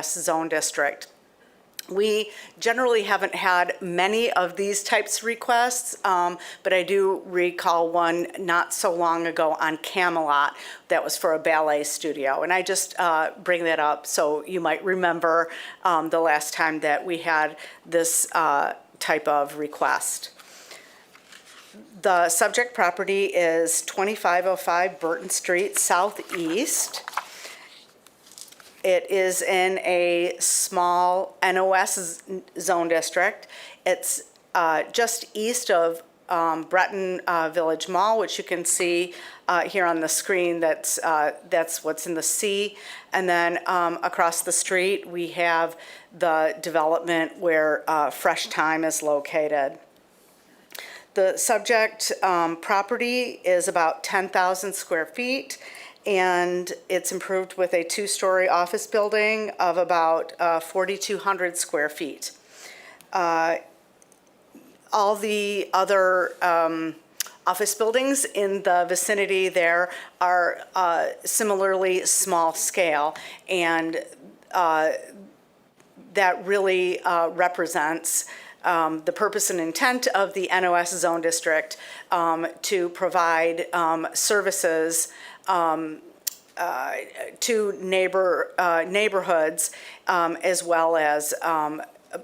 zone district. We generally haven't had many of these types of requests, but I do recall one not so long ago on Camelot that was for a ballet studio. And I just bring that up so you might remember the last time that we had this type of request. The subject property is 2505 Burton Street Southeast. It is in a small NOS zone district. It's just east of Breton Village Mall, which you can see here on the screen. That's what's in the C. And then across the street, we have the development where Fresh Time is located. The subject property is about 10,000 square feet, and it's improved with a two-story office building of about 4,200 square feet. All the other office buildings in the vicinity there are similarly small scale, and that really represents the purpose and intent of the NOS zone district to provide services to neighborhoods, as well as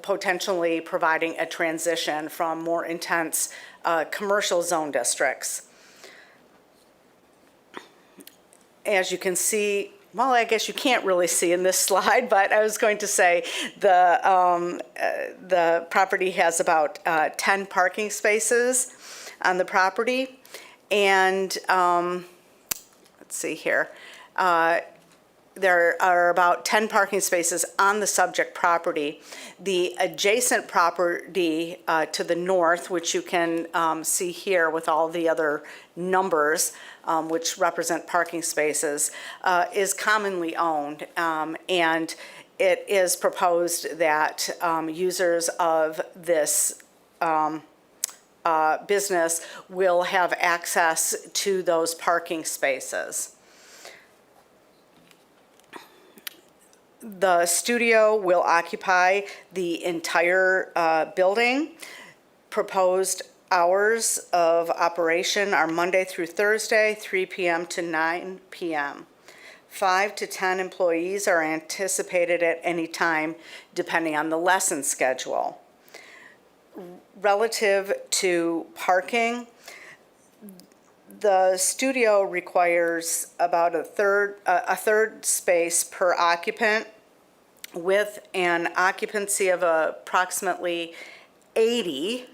potentially providing a transition from more intense commercial zone districts. As you can see, well, I guess you can't really see in this slide, but I was going to say the property has about 10 parking spaces on the property, and let's see here. There are about 10 parking spaces on the subject property. The adjacent property to the north, which you can see here with all the other numbers, which represent parking spaces, is commonly owned, and it is proposed that users of this business will have access to those parking spaces. The studio will occupy the entire building. Proposed hours of operation are Monday through Thursday, 3 p.m. to 9 p.m. 5 to 10 employees are anticipated at any time, depending on the lesson schedule. Relative to parking, the studio requires about a third space per occupant, with an occupancy of approximately 80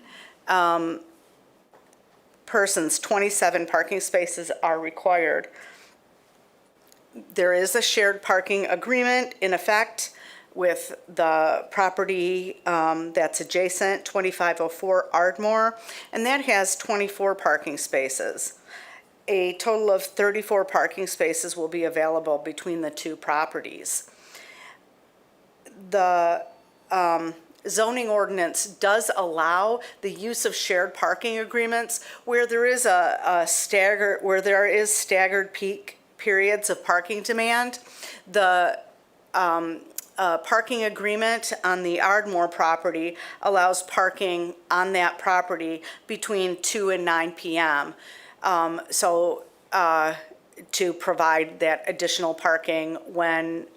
persons. 27 parking spaces are required. There is a shared parking agreement in effect with the property that's adjacent, 2504 Ardmore, and that has 24 parking spaces. A total of 34 parking spaces will be available between the two properties. The zoning ordinance does allow the use of shared parking agreements where there is staggered peak periods of parking demand. The parking agreement on the Ardmore property allows parking on that property between 2 and 9 p.m. To provide that additional parking when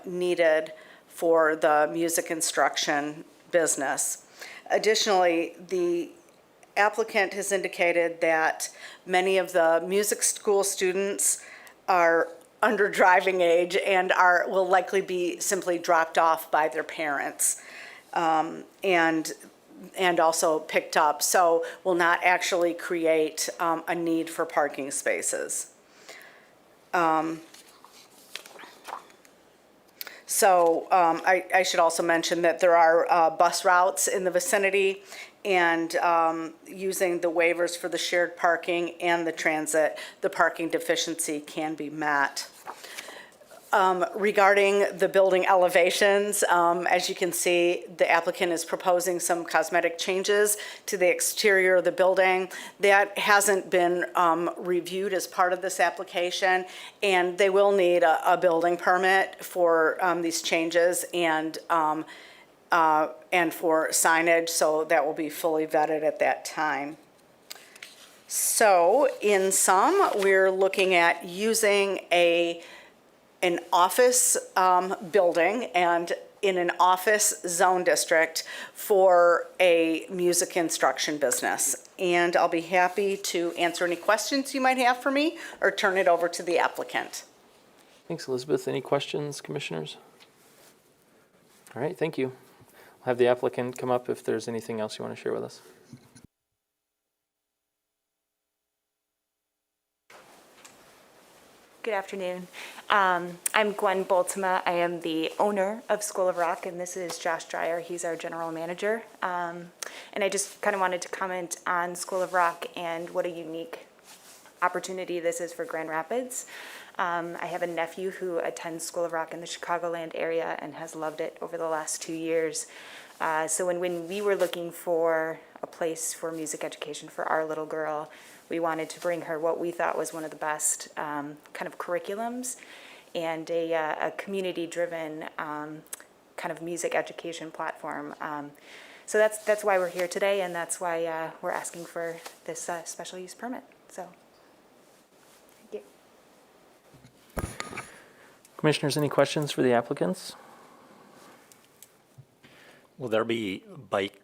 needed for the music instruction business. Additionally, the applicant has indicated that many of the music school students are under driving age and will likely be simply dropped off by their parents and also picked up, so will not actually create a need for parking spaces. I should also mention that there are bus routes in the vicinity, and using the waivers for the shared parking and the transit, the parking deficiency can be met. Regarding the building elevations, as you can see, the applicant is proposing some cosmetic changes to the exterior of the building. That hasn't been reviewed as part of this application, and they will need a building permit for these changes and for signage, so that will be fully vetted at that time. So in sum, we're looking at using an office building and in an office zone district for a music instruction business. And I'll be happy to answer any questions you might have for me or turn it over to the applicant. Thanks, Elizabeth. Any questions, commissioners? All right, thank you. I'll have the applicant come up if there's anything else you want to share with us. Good afternoon. I'm Gwen Boltema. I am the owner of School of Rock, and this is Josh Dreyer. He's our general manager. And I just kind of wanted to comment on School of Rock and what a unique opportunity this is for Grand Rapids. I have a nephew who attends School of Rock in the Chicagoland area and has loved it over the last 2 years. So when we were looking for a place for music education for our little girl, we wanted to bring her what we thought was one of the best kind of curriculums and a community-driven kind of music education platform. So that's why we're here today, and that's why we're asking for this special use permit. So, thank you. Commissioners, any questions for the applicants? Will there be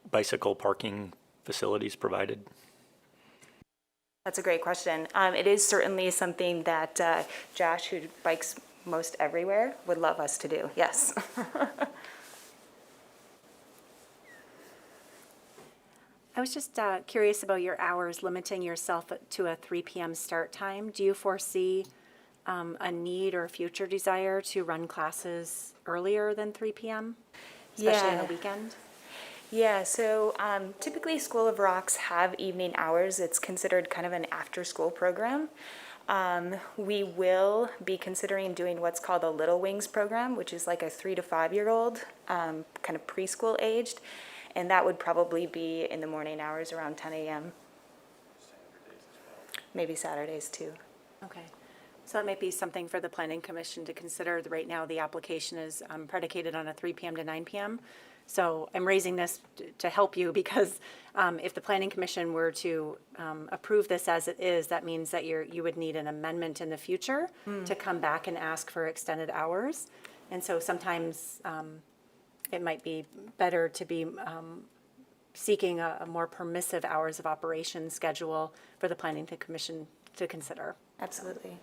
bicycle parking facilities provided? That's a great question. It is certainly something that Josh, who bikes most everywhere, would love us to do, yes. I was just curious about your hours, limiting yourself to a 3 p.m. start time. Do you foresee a need or a future desire to run classes earlier than 3 p.m., especially on the weekend? Yeah, so typically School of Rocks have evening hours. It's considered kind of an after-school program. We will be considering doing what's called a Little Wings program, which is like a 3 to 5 year old, kind of preschool aged, and that would probably be in the morning hours around 10 a.m. Maybe Saturdays too. Okay. So that might be something for the Planning Commission to consider. Right now, the application is predicated on a 3 p.m. to 9 p.m. So I'm raising this to help you because if the Planning Commission were to approve this as it is, that means that you would need an amendment in the future to come back and ask for extended hours. And so sometimes it might be better to be seeking a more permissive hours of operation schedule for the Planning Commission to consider. Absolutely.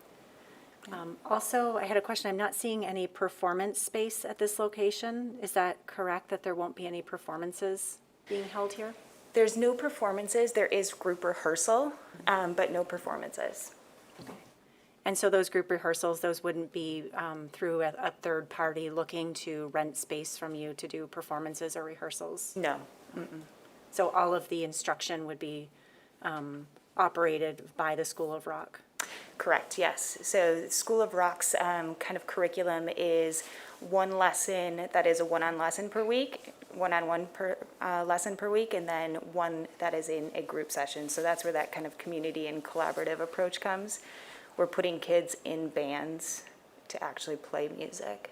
Also, I had a question. I'm not seeing any performance space at this location. Is that correct, that there won't be any performances being held here? There's no performances. There is group rehearsal, but no performances. And so those group rehearsals, those wouldn't be through a third party looking to rent space from you to do performances or rehearsals? No. So all of the instruction would be operated by the School of Rock? Correct, yes. So School of Rock's kind of curriculum is one lesson that is a one-on lesson per week, one-on-one lesson per week, and then one that is in a group session. So that's where that kind of community and collaborative approach comes. We're putting kids in bands to actually play music.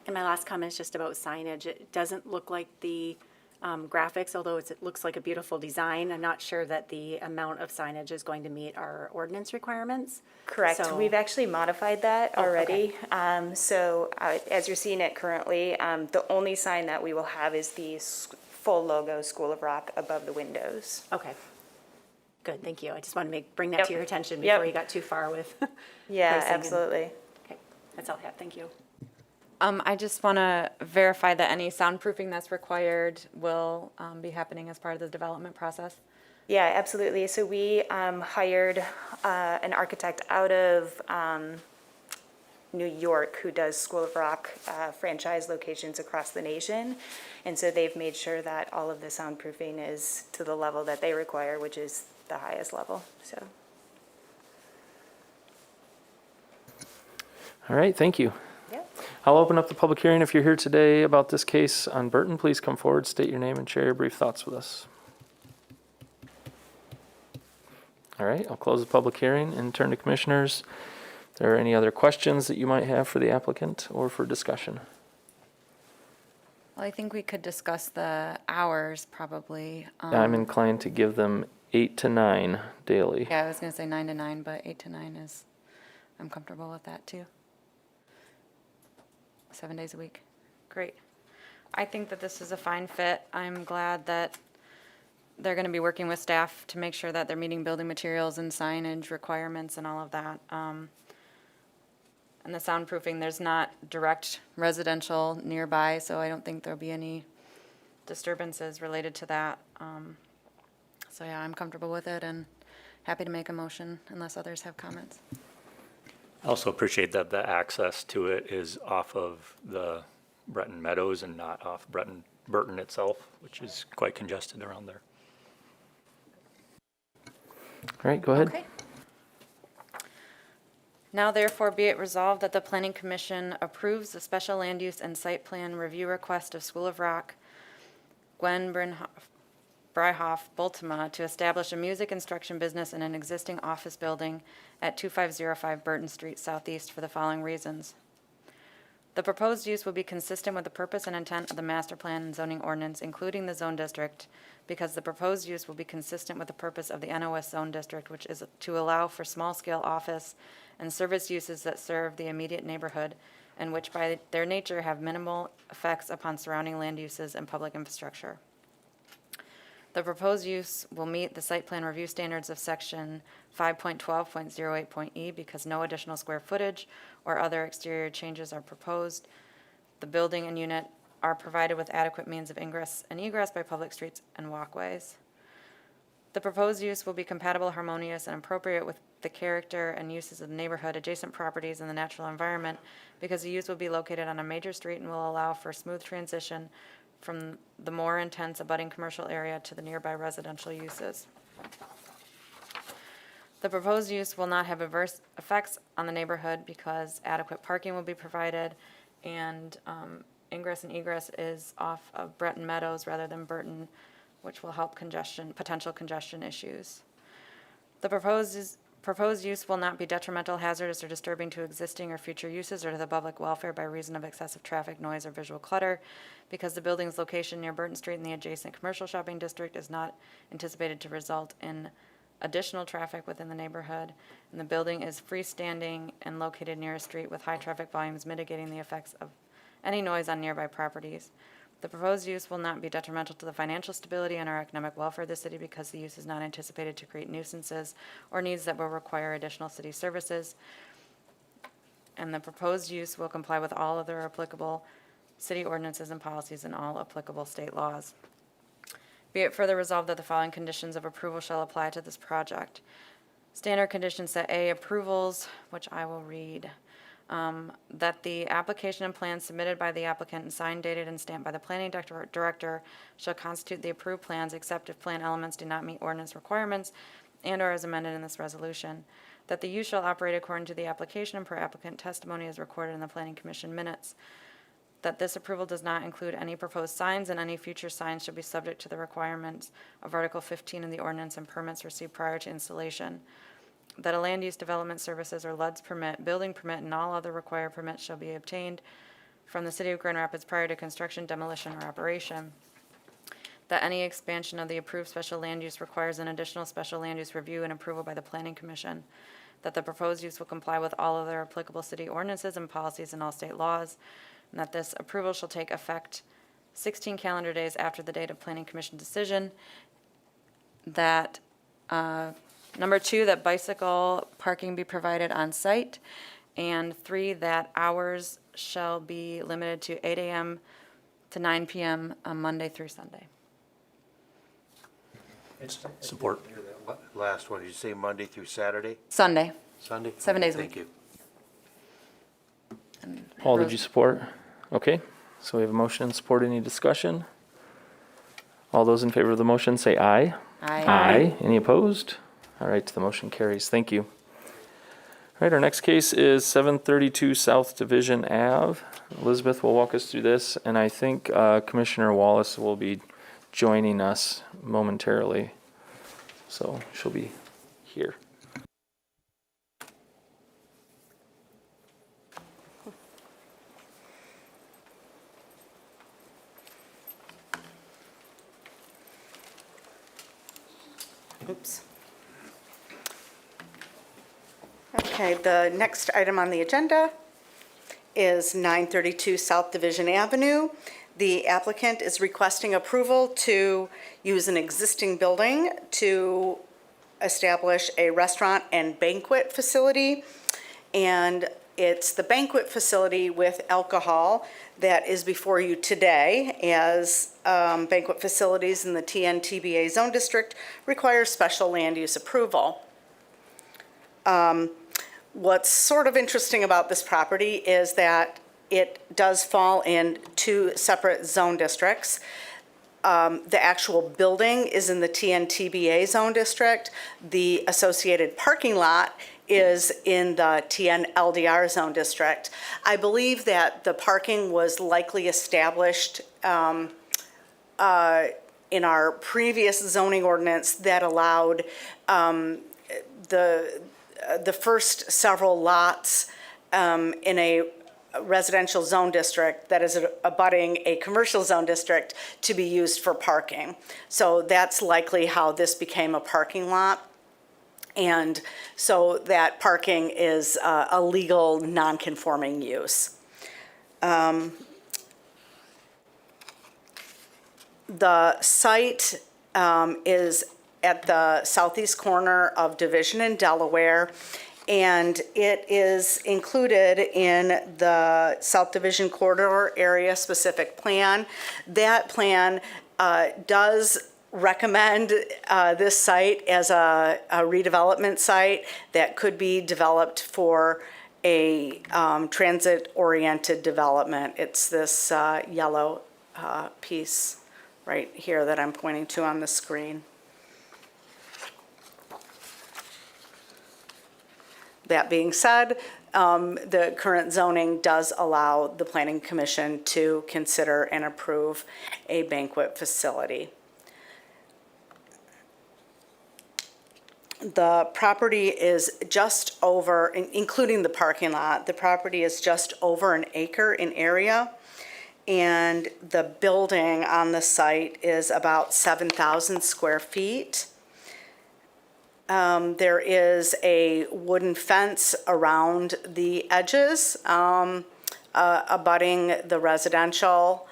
And my last comment is just about signage. It doesn't look like the graphics, although it looks like a beautiful design. I'm not sure that the amount of signage is going to meet our ordinance requirements. Correct. So- We've actually modified that already. okay. So as you're seeing it currently, the only sign that we will have is the full logo School of Rock above the windows. Okay. Good, thank you. I just wanted to bring that Yep. to your attention Yep. before you got too far with. Yeah, pricing and- absolutely. Okay, that's all I have. Thank you. I just want to verify that any soundproofing that's required will be happening as part of the development process. Yeah, absolutely. So we hired an architect out of New York who does School of Rock franchise locations across the nation. And so they've made sure that all of the soundproofing is to the level that they require, which is the highest level, so. All right, thank you. Yep. I'll open up the public hearing. If you're here today about this case on Burton, please come forward, state your name, and share your brief thoughts with us. All right, I'll close the public hearing and turn to commissioners. Are there any other questions that you might have for the applicant or for discussion? Well, I think we could discuss the hours probably. I'm inclined to give them 8 to 9 daily. Yeah, I was gonna say 9 to 9, but 8 to 9 is, I'm comfortable with that too. 7 days a week. Great. I think that this is a fine fit. I'm glad that they're gonna be working with staff to make sure that they're meeting building materials and signage requirements and all of that. And the soundproofing, there's not direct residential nearby, so I don't think there'll be any disturbances related to that. So yeah, I'm comfortable with it and happy to make a motion unless others have comments. I also appreciate that the access to it is off of the Breton Meadows and not off Burton itself, which is quite congested around there. All right, go ahead. Okay. Now therefore be it resolved that the Planning Commission approves the special land use and site plan review request of School of Rock, Gwen Bryhoff, Bultema, to establish a music instruction business in an existing office building at 2505 Burton Street Southeast for the following reasons. The proposed use will be consistent with the purpose and intent of the master plan and zoning ordinance, including the zone district, because the proposed use will be consistent with the purpose of the NOS zone district, which is to allow for small-scale office and service uses that serve the immediate neighborhood and which by their nature have minimal effects upon surrounding land uses and public infrastructure. The proposed use will meet the site plan review standards of section 5.12.08.e because no additional square footage or other exterior changes are proposed. The building and unit are provided with adequate means of ingress and egress by public streets and walkways. The proposed use will be compatible, harmonious, and appropriate with the character and uses of the neighborhood, adjacent properties, and the natural environment because the use will be located on a major street and will allow for smooth transition from the more intense abutting commercial area to the nearby residential uses. The proposed use will not have adverse effects on the neighborhood because adequate parking will be provided and ingress and egress is off of Breton Meadows rather than Burton, which will help potential congestion issues. The proposed use will not be detrimental, hazardous, or disturbing to existing or future uses or to the public welfare by reason of excessive traffic, noise, or visual clutter, because the building's location near Burton Street and the adjacent commercial shopping district is not anticipated to result in additional traffic within the neighborhood, and the building is freestanding and located near a street with high traffic volumes, mitigating the effects of any noise on nearby properties. The proposed use will not be detrimental to the financial stability and or economic welfare of the city because the use is not anticipated to create nuisances or needs that will require additional city services. And the proposed use will comply with all other applicable city ordinances and policies and all applicable state laws. Be it further resolved that the following conditions of approval shall apply to this project. Standard conditions set A, approvals, which I will read. That the application and plans submitted by the applicant and signed, dated, and stamped by the planning director shall constitute the approved plans except if plan elements do not meet ordinance requirements and/or as amended in this resolution. That the use shall operate according to the application and per applicant testimony as recorded in the planning commission minutes. That this approval does not include any proposed signs and any future signs shall be subject to the requirements of Article 15 of the ordinance and permits received prior to installation. That a land use development services or LUDS permit, building permit, and all other required permits shall be obtained from the city of Grand Rapids prior to construction, demolition, or operation. That any expansion of the approved special land use requires an additional special land use review and approval by the planning commission. That the proposed use will comply with all other applicable city ordinances and policies and all state laws. And that this approval shall take effect 16 calendar days after the date of planning commission decision. That, number 2, that bicycle parking be provided on site. And 3, that hours shall be limited to 8 a.m. to 9 p.m. on Monday through Sunday. Support. Last one, did you say Monday through Saturday? Sunday. Sunday? 7 days a Thank week. you. Paul, did you support? Okay, so we have a motion and support. Any discussion? All those in favor of the motion say aye. Aye. Aye. Any opposed? All right, the motion carries. Thank you. All right, our next case is 732 South Division Ave. Elizabeth will walk us through this, and I think Commissioner Wallace will be joining us momentarily. So she'll be here. Oops. Okay, the next item on the agenda is 932 South Division Avenue. The applicant is requesting approval to use an existing building to establish a restaurant and banquet facility. And it's the banquet facility with alcohol that is before you today, as banquet facilities in the TNTBA zone district require special land use approval. What's sort of interesting about this property is that it does fall in two separate zone districts. The actual building is in the TNTBA zone district. The associated parking lot is in the TNLDR zone district. I believe that the parking was likely established in our previous zoning ordinance that allowed the first several lots in a residential zone district that is abutting a commercial zone district to be used for parking. So that's likely how this became a parking lot. And so that parking is a legal non-conforming use. The site is at the southeast corner of Division and Delaware, and it is included in the South Division Corridor Area Specific Plan. That plan does recommend this site as a redevelopment site that could be developed for a transit-oriented development. It's this yellow piece right here that I'm pointing to on the screen. That being said, the current zoning does allow the Planning Commission to consider and approve a banquet facility. The property is just over, including the parking lot, the property is just over an acre in area, and the building on the site is about 7,000 square feet. There is a wooden fence around the edges, abutting the residential.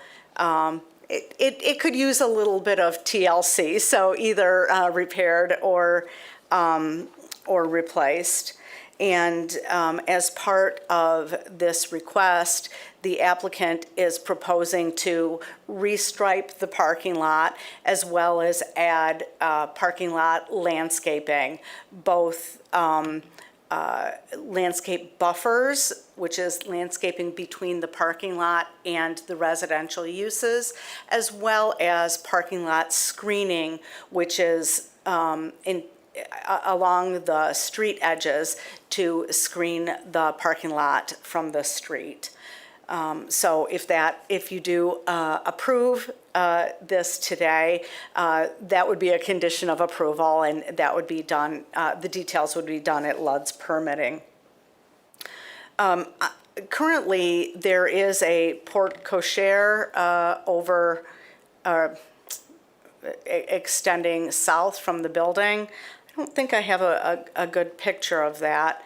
It could use a little bit of TLC, so either repaired or replaced. And as part of this request, the applicant is proposing to restripe the parking lot as well as add parking lot landscaping, both landscape buffers, which is landscaping between the parking lot and the residential uses, as well as parking lot screening, which is along the street edges to screen the parking lot from the street. So if you do approve this today, that would be a condition of approval, and that would be done, the details would be done at LUD's permitting. Currently, there is a porte cochere extending south from the building. I don't think I have a good picture of that,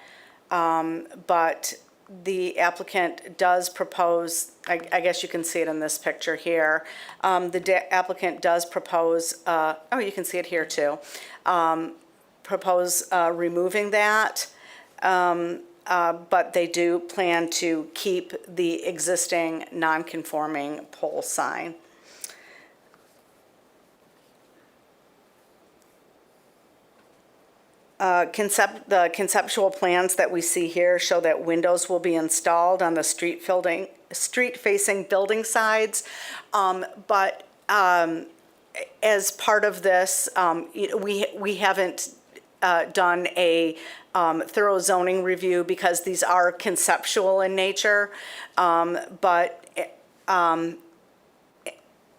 but the applicant does propose, I guess you can see it in this picture here. The applicant does propose, oh, you can see it here too, propose removing that, but they do plan to keep the existing non-conforming pole sign. The conceptual plans that we see here show that windows will be installed on the street-facing building sides, but as part of this, we haven't done a thorough zoning review because these are conceptual in nature, but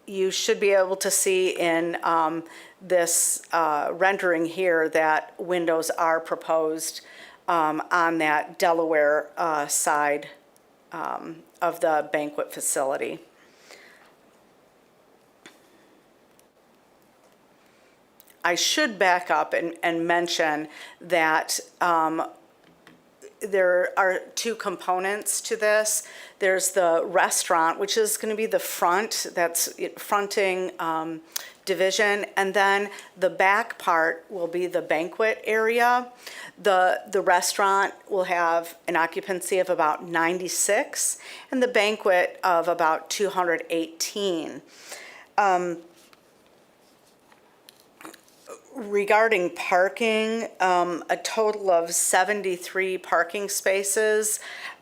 you should be able to see in this rendering here that windows are proposed on that Delaware side of the banquet facility. I should back up and mention that there are two components to this. There's the restaurant, which is going to be the front, that's fronting division, and then the back part will be the banquet area. The restaurant will have an occupancy of about 96, and the banquet of about 218. Regarding parking, a total of 73 parking spaces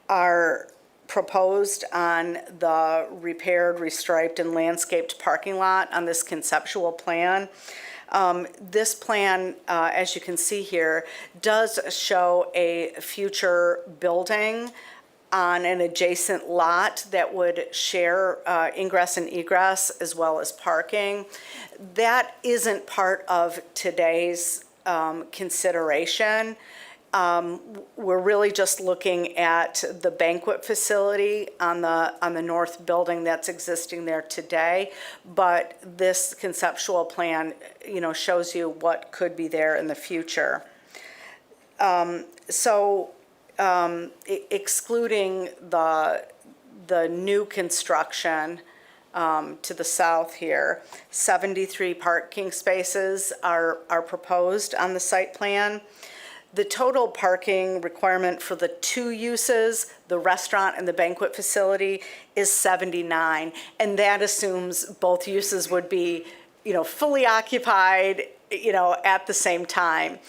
are proposed on the repaired, restriped, and landscaped parking lot on this conceptual plan. This plan, as you can see here, does show a future building on an adjacent lot that would share ingress and egress as well as parking. That isn't part of today's consideration. We're really just looking at the banquet facility on the north building that's existing there today. But this conceptual plan, shows you what could be there in the future. Excluding the new construction to the south here, 73 parking spaces are proposed on the site plan. The total parking requirement for the two uses, the restaurant and the banquet facility, is 79, and that assumes both uses would be, fully occupied, at the same time,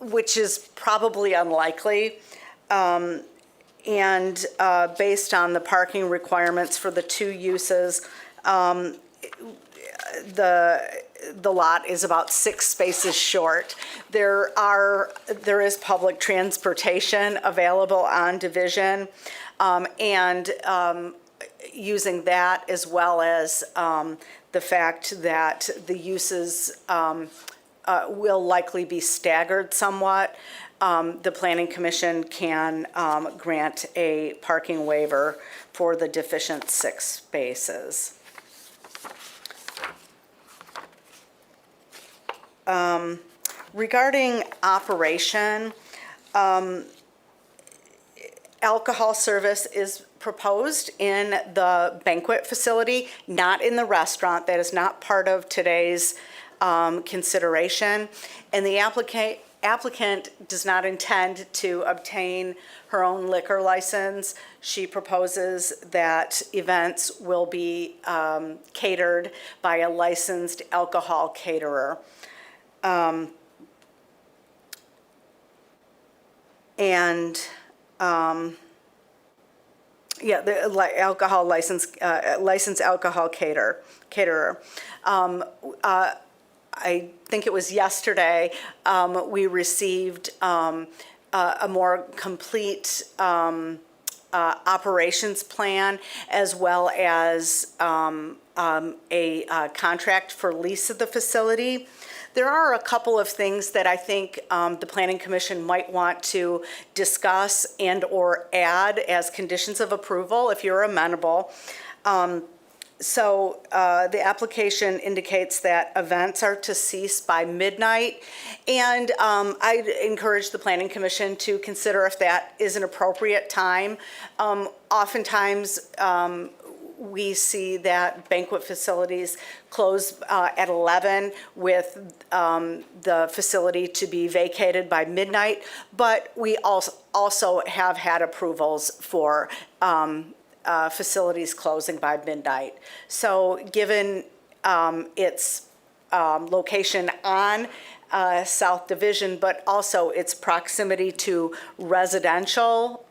which is probably unlikely. And based on the parking requirements for the two uses, the lot is about 6 spaces short. There is public transportation available on Division, and using that as well as the fact that the uses will likely be staggered somewhat, the Planning Commission can grant a parking waiver for the deficient 6 spaces. Regarding operation, alcohol service is proposed in the banquet facility, not in the restaurant. That is not part of today's consideration. And the applicant does not intend to obtain her own liquor license. She proposes that events will be catered by a licensed alcohol caterer. The alcohol licensed alcohol caterer. I think it was yesterday, we received a more complete operations plan, as well as a contract for lease of the facility. There are a couple of things that I think the Planning Commission might want to discuss and or add as conditions of approval if you're amenable. The application indicates that events are to cease by midnight, and I'd encourage the Planning Commission to consider if that is an appropriate time. Oftentimes, we see that banquet facilities close at 11 with the facility to be vacated by midnight, but we also have had approvals for facilities closing by midnight. So given its location on South Division, but also its proximity to residential,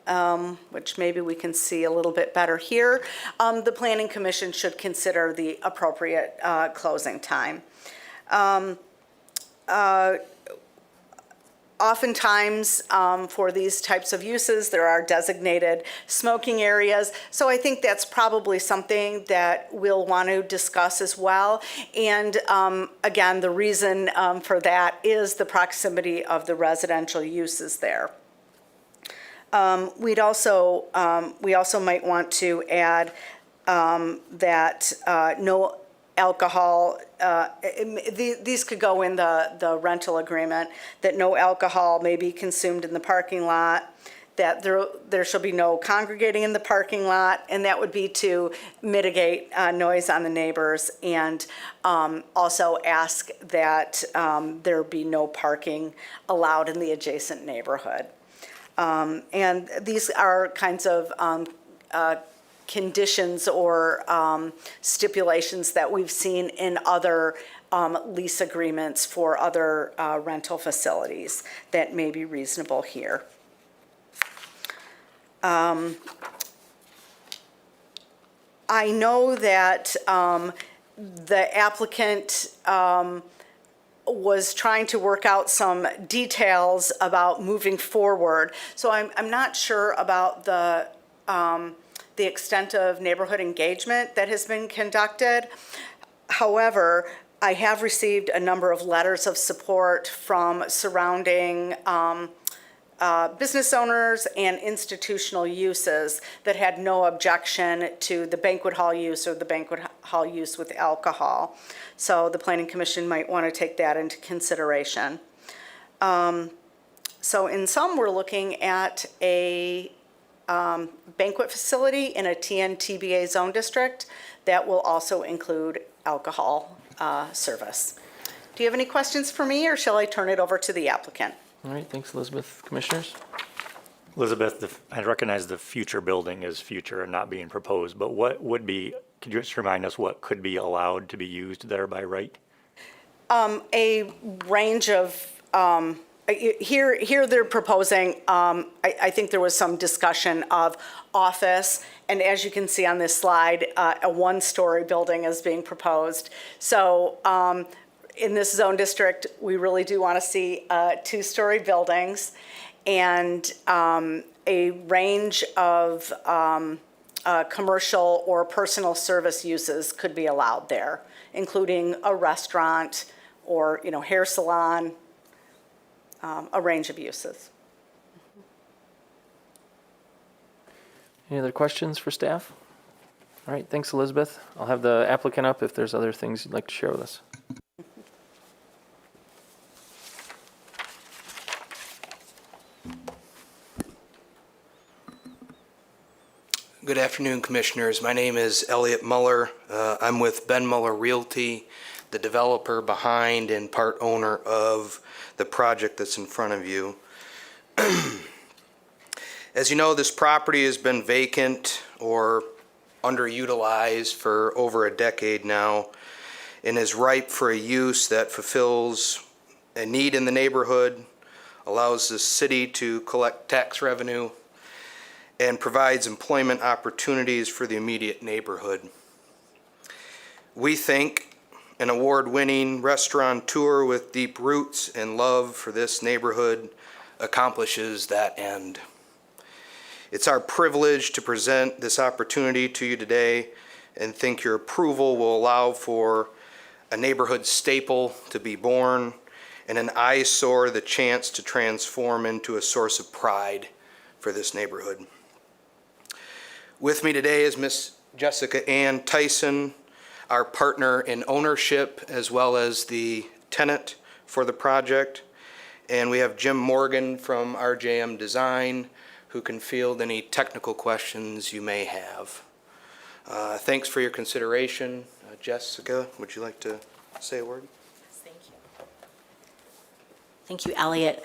which maybe we can see a little bit better here, the Planning Commission should consider the appropriate closing time. Oftentimes, for these types of uses, there are designated smoking areas. So I think that's probably something that we'll want to discuss as well. And again, the reason for that is the proximity of the residential uses there. We also might want to add that no alcohol, these could go in the rental agreement, that no alcohol may be consumed in the parking lot, that there shall be no congregating in the parking lot, and that would be to mitigate noise on the neighbors, and also ask that there be no parking allowed in the adjacent neighborhood. And these are kinds of conditions or stipulations that we've seen in other lease agreements for other rental facilities that may be reasonable here. I know that the applicant was trying to work out some details about moving forward. So I'm not sure about the extent of neighborhood engagement that has been conducted. However, I have received a number of letters of support from surrounding business owners and institutional uses that had no objection to the banquet hall use or the banquet hall use with alcohol. So the Planning Commission might want to take that into consideration. So in sum, we're looking at a banquet facility in a TNTBA zone district that will also include alcohol service. Do you have any questions for me, or shall I turn it over to the applicant? All right, thanks, Elizabeth. Commissioners? Elizabeth, I recognize the future building is future and not being proposed, but what would be, could you just remind us what could be allowed to be used there by right? A range of, here they're proposing, I think there was some discussion of office, and as you can see on this slide, a one-story building is being proposed. So in this zone district, we really do want to see two-story buildings, and a range of commercial or personal service uses could be allowed there, including a restaurant or, hair salon, a range of uses. Any other questions for staff? All right, thanks, Elizabeth. I'll have the applicant up if there's other things you'd like to share with us. Good afternoon, Commissioners. My name is Elliot Muller. I'm with Ben Muller Realty, the developer behind and part owner of the project that's in front of you. As you know, this property has been vacant or underutilized for over a decade now and is ripe for a use that fulfills a need in the neighborhood, allows the city to collect tax revenue, and provides employment opportunities for the immediate neighborhood. We think an award-winning restaurateur with deep roots and love for this neighborhood accomplishes that end. It's our privilege to present this opportunity to you today and think your approval will allow for a neighborhood staple to be born and an eyesore the chance to transform into a source of pride for this neighborhood. With me today is Miss Jessica Ann Tyson, our partner in ownership as well as the tenant for the project. And we have Jim Morgan from RJM Design, who can field any technical questions you may have. Thanks for your consideration. Jessica, would you like to say a word? Thank you. Thank you, Elliot.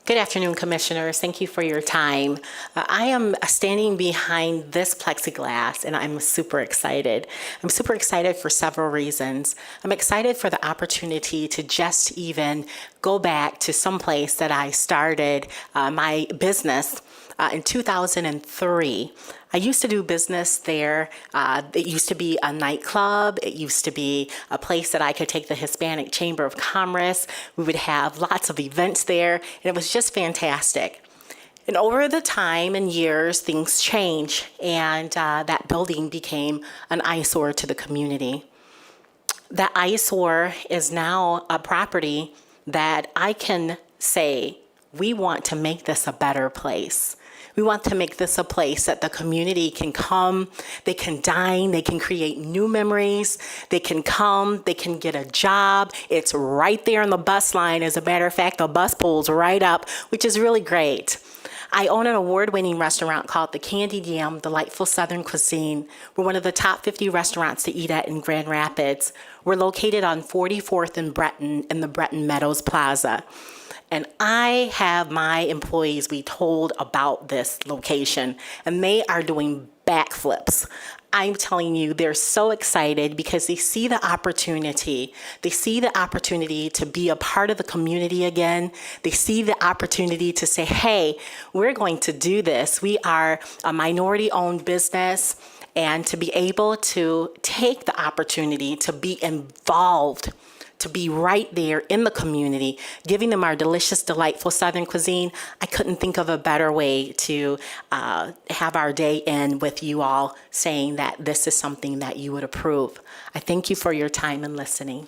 Good afternoon, Commissioners. Thank you for your time. I am standing behind this plexiglass, and I'm super excited. I'm super excited for several reasons. I'm excited for the opportunity to just even go back to some place that I started my business in 2003. I used to do business there. It used to be a nightclub. It used to be a place that I could take the Hispanic Chamber of Commerce. We would have lots of events there, and it was just fantastic. And over the time and years, things changed, and that building became an eyesore to the community. That eyesore is now a property that I can say, we want to make this a better place. We want to make this a place that the community can come, they can dine, they can create new memories, they can come, they can get a job. It's right there on the bus line. As a matter of fact, the bus pulls right up, which is really great. I own an award-winning restaurant called the Candied Yam Delightful Southern Cuisine. We're one of the top 50 restaurants to eat at in Grand Rapids. We're located on 44th and Breton in the Breton Meadows Plaza. And I have my employees be told about this location, and they are doing backflips. I'm telling you, they're so excited because they see the opportunity. They see the opportunity to be a part of the community again. They see the opportunity to say, hey, we're going to do this. We are a minority-owned business, and to be able to take the opportunity to be involved, to be right there in the community, giving them our delicious, delightful Southern cuisine. I couldn't think of a better way to have our day end with you all saying that this is something that you would approve. I thank you for your time and listening.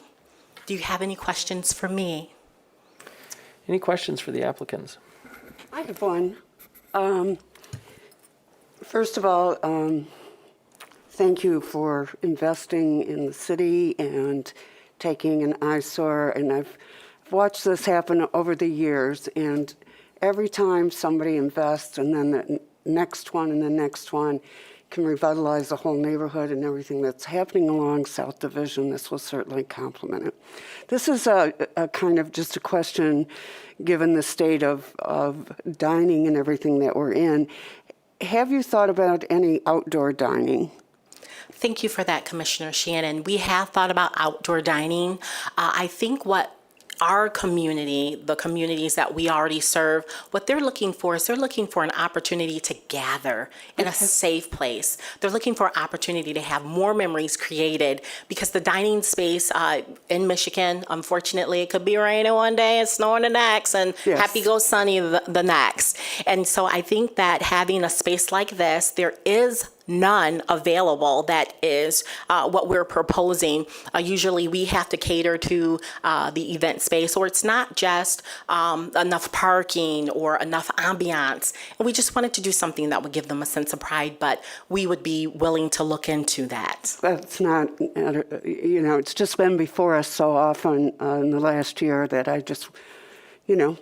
Do you have any questions for me? Any questions for the applicants? I have one. First of all, thank you for investing in the city and taking an eyesore, and I've watched this happen over the years, and every time somebody invests and then the next one and the next one can revitalize the whole neighborhood and everything that's happening along South Division, this will certainly complement it. This is a kind of just a question, given the state of dining and everything that we're in. Have you thought about any outdoor dining? Thank you for that, Commissioner Shannon. We have thought about outdoor dining. I think what our community, the communities that we already serve, what they're looking for is they're looking for an opportunity to gather in a safe place. They're looking for an opportunity to have more memories created, because the dining space in Michigan, unfortunately, it could be raining one day and snowing the next, and Yes. happy go sunny the next. And so I think that having a space like this, there is none available that is what we're proposing. Usually we have to cater to the event space, or it's not just enough parking or enough ambiance. And we just wanted to do something that would give them a sense of pride, but we would be willing to look into that. That's not, it's just been before us so often in the last year that I just,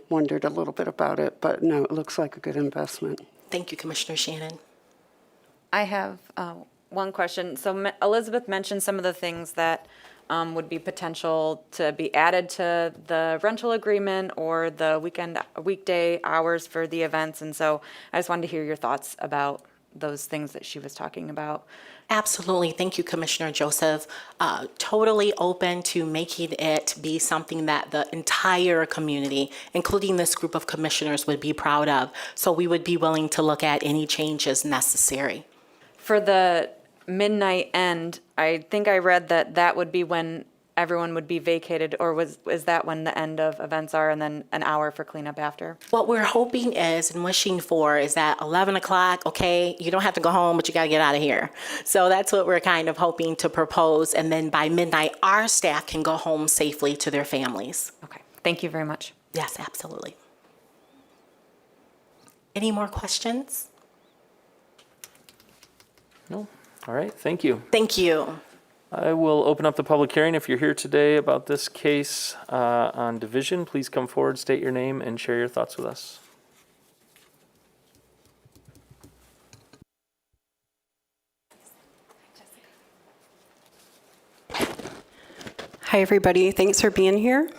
wondered a little bit about it. But no, it looks like a good investment. Thank you, Commissioner Shannon. I have one question. So Elizabeth mentioned some of the things that would be potential to be added to the rental agreement or the weekday hours for the events. And so I just wanted to hear your thoughts about those things that she was talking about. Absolutely. Thank you, Commissioner Joseph. Totally open to making it be something that the entire community, including this group of commissioners, would be proud of. So we would be willing to look at any changes necessary. For the midnight end, I think I read that would be when everyone would be vacated, or is that when the end of events are, and then an hour for cleanup after? What we're hoping is and wishing for is that 11 o'clock, okay, you don't have to go home, but you got to get out of here. So that's what we're kind of hoping to propose. And then by midnight, our staff can go home safely to their families. Okay, thank you very much. Yes, absolutely. Any more questions? No? All right, thank you. Thank you. I will open up the public hearing. If you're here today about this case on Division, please come forward, state your name, and share your thoughts with us. Hi, everybody. Thanks for being here.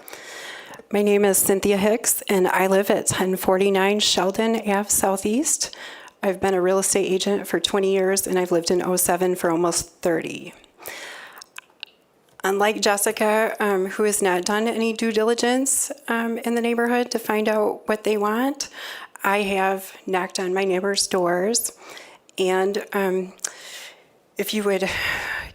My name is Cynthia Hicks, and I live at 1049 Sheldon Ave Southeast. I've been a real estate agent for 20 years, and I've lived in 07 for almost 30. Unlike Jessica, who has not done any due diligence in the neighborhood to find out what they want, I have knocked on my neighbors' doors, and if you would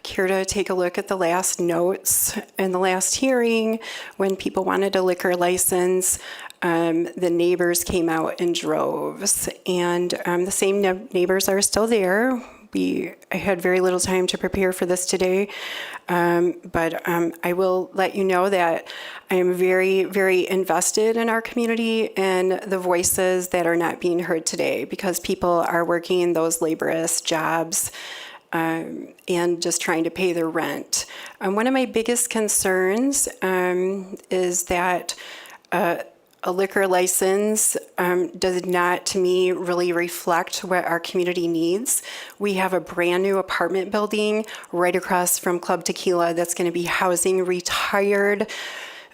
care to take a look at the last notes in the last hearing, when people wanted a liquor license, the neighbors came out in droves, and the same neighbors are still there. I had very little time to prepare for this today, but I will let you know that I am very, very invested in our community and the voices that are not being heard today, because people are working those laborious jobs and just trying to pay their rent. One of my biggest concerns is that a liquor license does not, to me, really reflect what our community needs. We have a brand new apartment building right across from Club Tequila that's going to be housing retired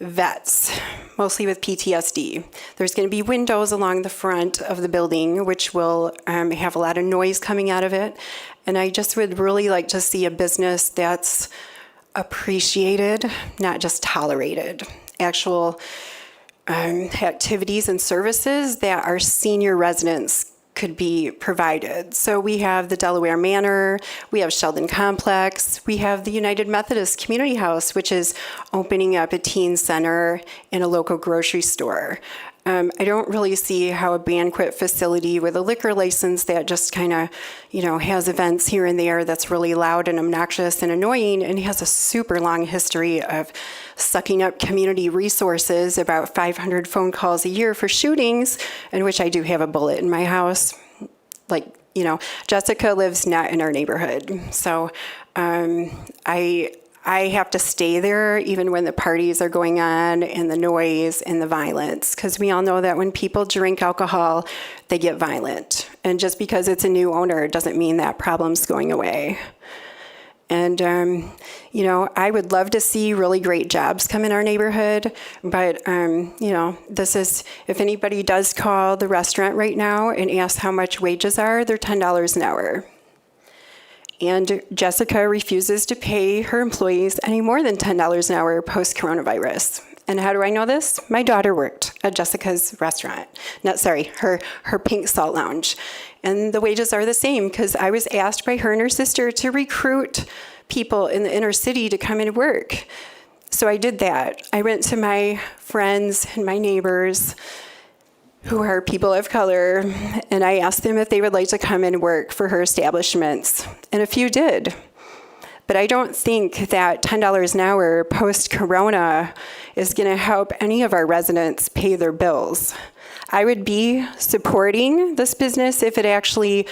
vets, mostly with PTSD. There's going to be windows along the front of the building, which will have a lot of noise coming out of it. And I just would really like to see a business that's appreciated, not just tolerated. Actual activities and services that our senior residents could be provided. So we have the Delaware Manor, we have Sheldon Complex, we have the United Methodist Community House, which is opening up a teen center and a local grocery store. I don't really see how a banquet facility with a liquor license that just kind of, has events here and there that's really loud and obnoxious and annoying, and has a super long history of sucking up community resources, about 500 phone calls a year for shootings, in which I do have a bullet in my house. Jessica lives not in our neighborhood. So I have to stay there even when the parties are going on and the noise and the violence, because we all know that when people drink alcohol, they get violent. And just because it's a new owner doesn't mean that problem's going away. And, I would love to see really great jobs come in our neighborhood, but, this is, if anybody does call the restaurant right now and ask how much wages are, they're $10 an hour. And Jessica refuses to pay her employees any more than $10 an hour post-coronavirus. And how do I know this? My daughter worked at Jessica's restaurant. Her Pink Salt Lounge. And the wages are the same, because I was asked by her and her sister to recruit people in the inner city to come and work. So I did that. I went to my friends and my neighbors who are people of color, and I asked them if they would like to come and work for her establishments, and a few did. But I don't think that $10 an hour post-corona is going to help any of our residents pay their bills. I would be supporting this business if it actually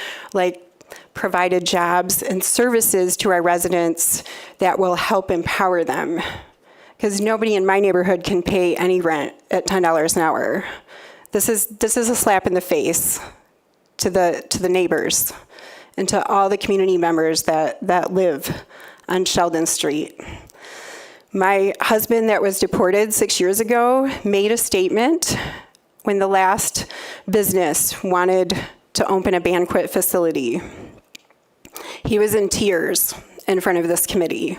provided jobs and services to our residents that will help empower them, because nobody in my neighborhood can pay any rent at $10 an hour. This is a slap in the face to the neighbors and to all the community members that live on Sheldon Street. My husband that was deported 6 years ago made a statement when the last business wanted to open a banquet facility. He was in tears in front of this committee,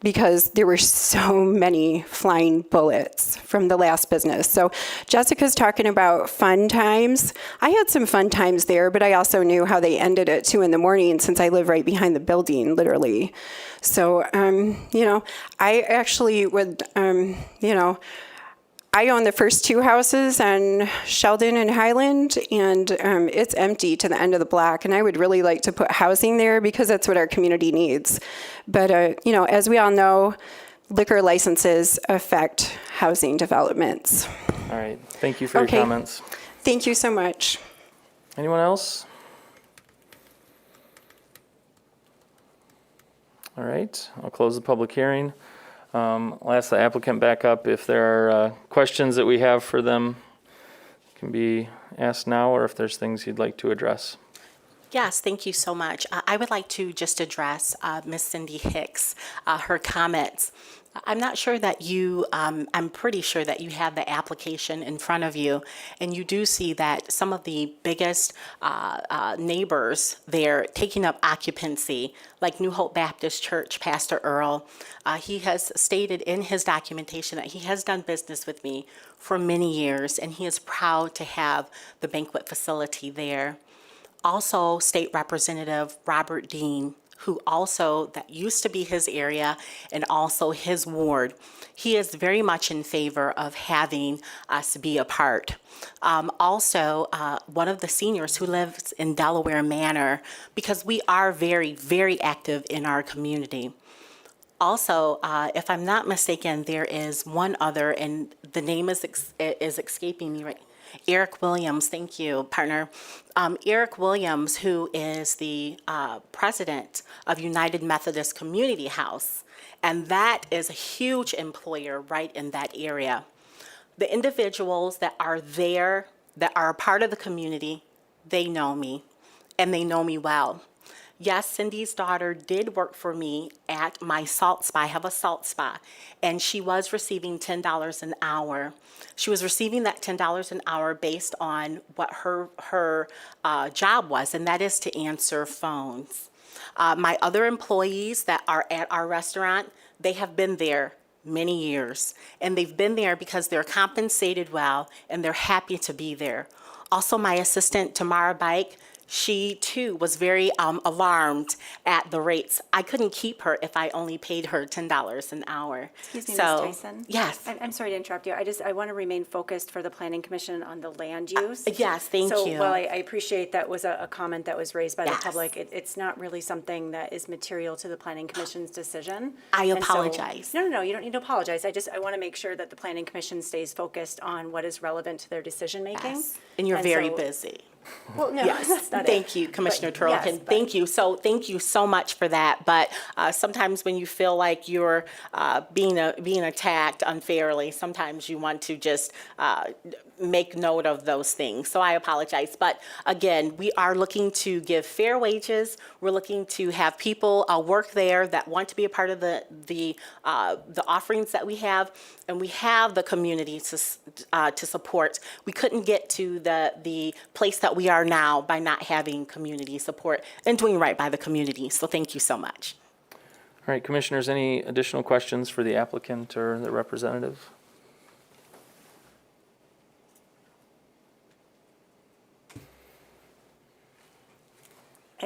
because there were so many flying bullets from the last business. So Jessica's talking about fun times. I had some fun times there, but I also knew how they ended at 2 a.m. since I live right behind the building, literally. So, I actually would, I own the first 2 houses on Sheldon and Highland, and it's empty to the end of the block, and I would really like to put housing there because that's what our community needs. But, as we all know, liquor licenses affect housing developments. All right, thank you for your comments. Thank you so much. Anyone else? All right, I'll close the public hearing. I'll ask the applicant back up if there are questions that we have for them. Can be asked now, or if there's things you'd like to address. Yes, thank you so much. I would like to just address Ms. Cindy Hicks, her comments. I'm not sure that you, I'm pretty sure that you have the application in front of you, and you do see that some of the biggest neighbors there taking up occupancy, like New Hope Baptist Church, Pastor Earl, he has stated in his documentation that he has done business with me for many years, and he is proud to have the banquet facility there. Also, State Representative Robert Dean, who also, that used to be his area and also his ward. He is very much in favor of having us be a part. Also, one of the seniors who lives in Delaware Manor, because we are very, very active in our community. Also, if I'm not mistaken, there is one other, and the name is escaping me right. Eric Williams, thank you, partner. Eric Williams, who is the president of United Methodist Community House, and that is a huge employer right in that area. The individuals that are there, that are a part of the community, they know me, and they know me well. Yes, Cindy's daughter did work for me at my salt spa. I have a salt spa, and she was receiving $10 an hour. She was receiving that $10 an hour based on what her job was, and that is to answer phones. My other employees that are at our restaurant, they have been there many years, and they've been there because they're compensated well, and they're happy to be there. Also, my assistant, Tamara Bike, she too was very alarmed at the rates. I couldn't keep her if I only paid her $10 an hour. Excuse me, So, Ms. Tyson? Yes. I'm sorry to interrupt you. I want to remain focused for the Planning Commission on the land use. Yes, thank So you. while I appreciate that was a comment that was raised by the Yes. public, it's not really something that is material to the Planning Commission's decision. I And so- apologize. No, you don't need to apologize. I want to make sure that the Planning Commission stays focused on what is relevant to their decision-making. Yes. And you're very so- busy. Well, no, Yes, that's not it. thank you, Commissioner But yes, Turlkin. but- Thank you. So thank you so much for that. But sometimes when you feel like you're being attacked unfairly, sometimes you want to just make note of those things. So I apologize. But again, we are looking to give fair wages. We're looking to have people work there that want to be a part of the offerings that we have, and we have the community to support. We couldn't get to the place that we are now by not having community support and doing right by the community. So thank you so much. All right, commissioners, any additional questions for the applicant or the representative?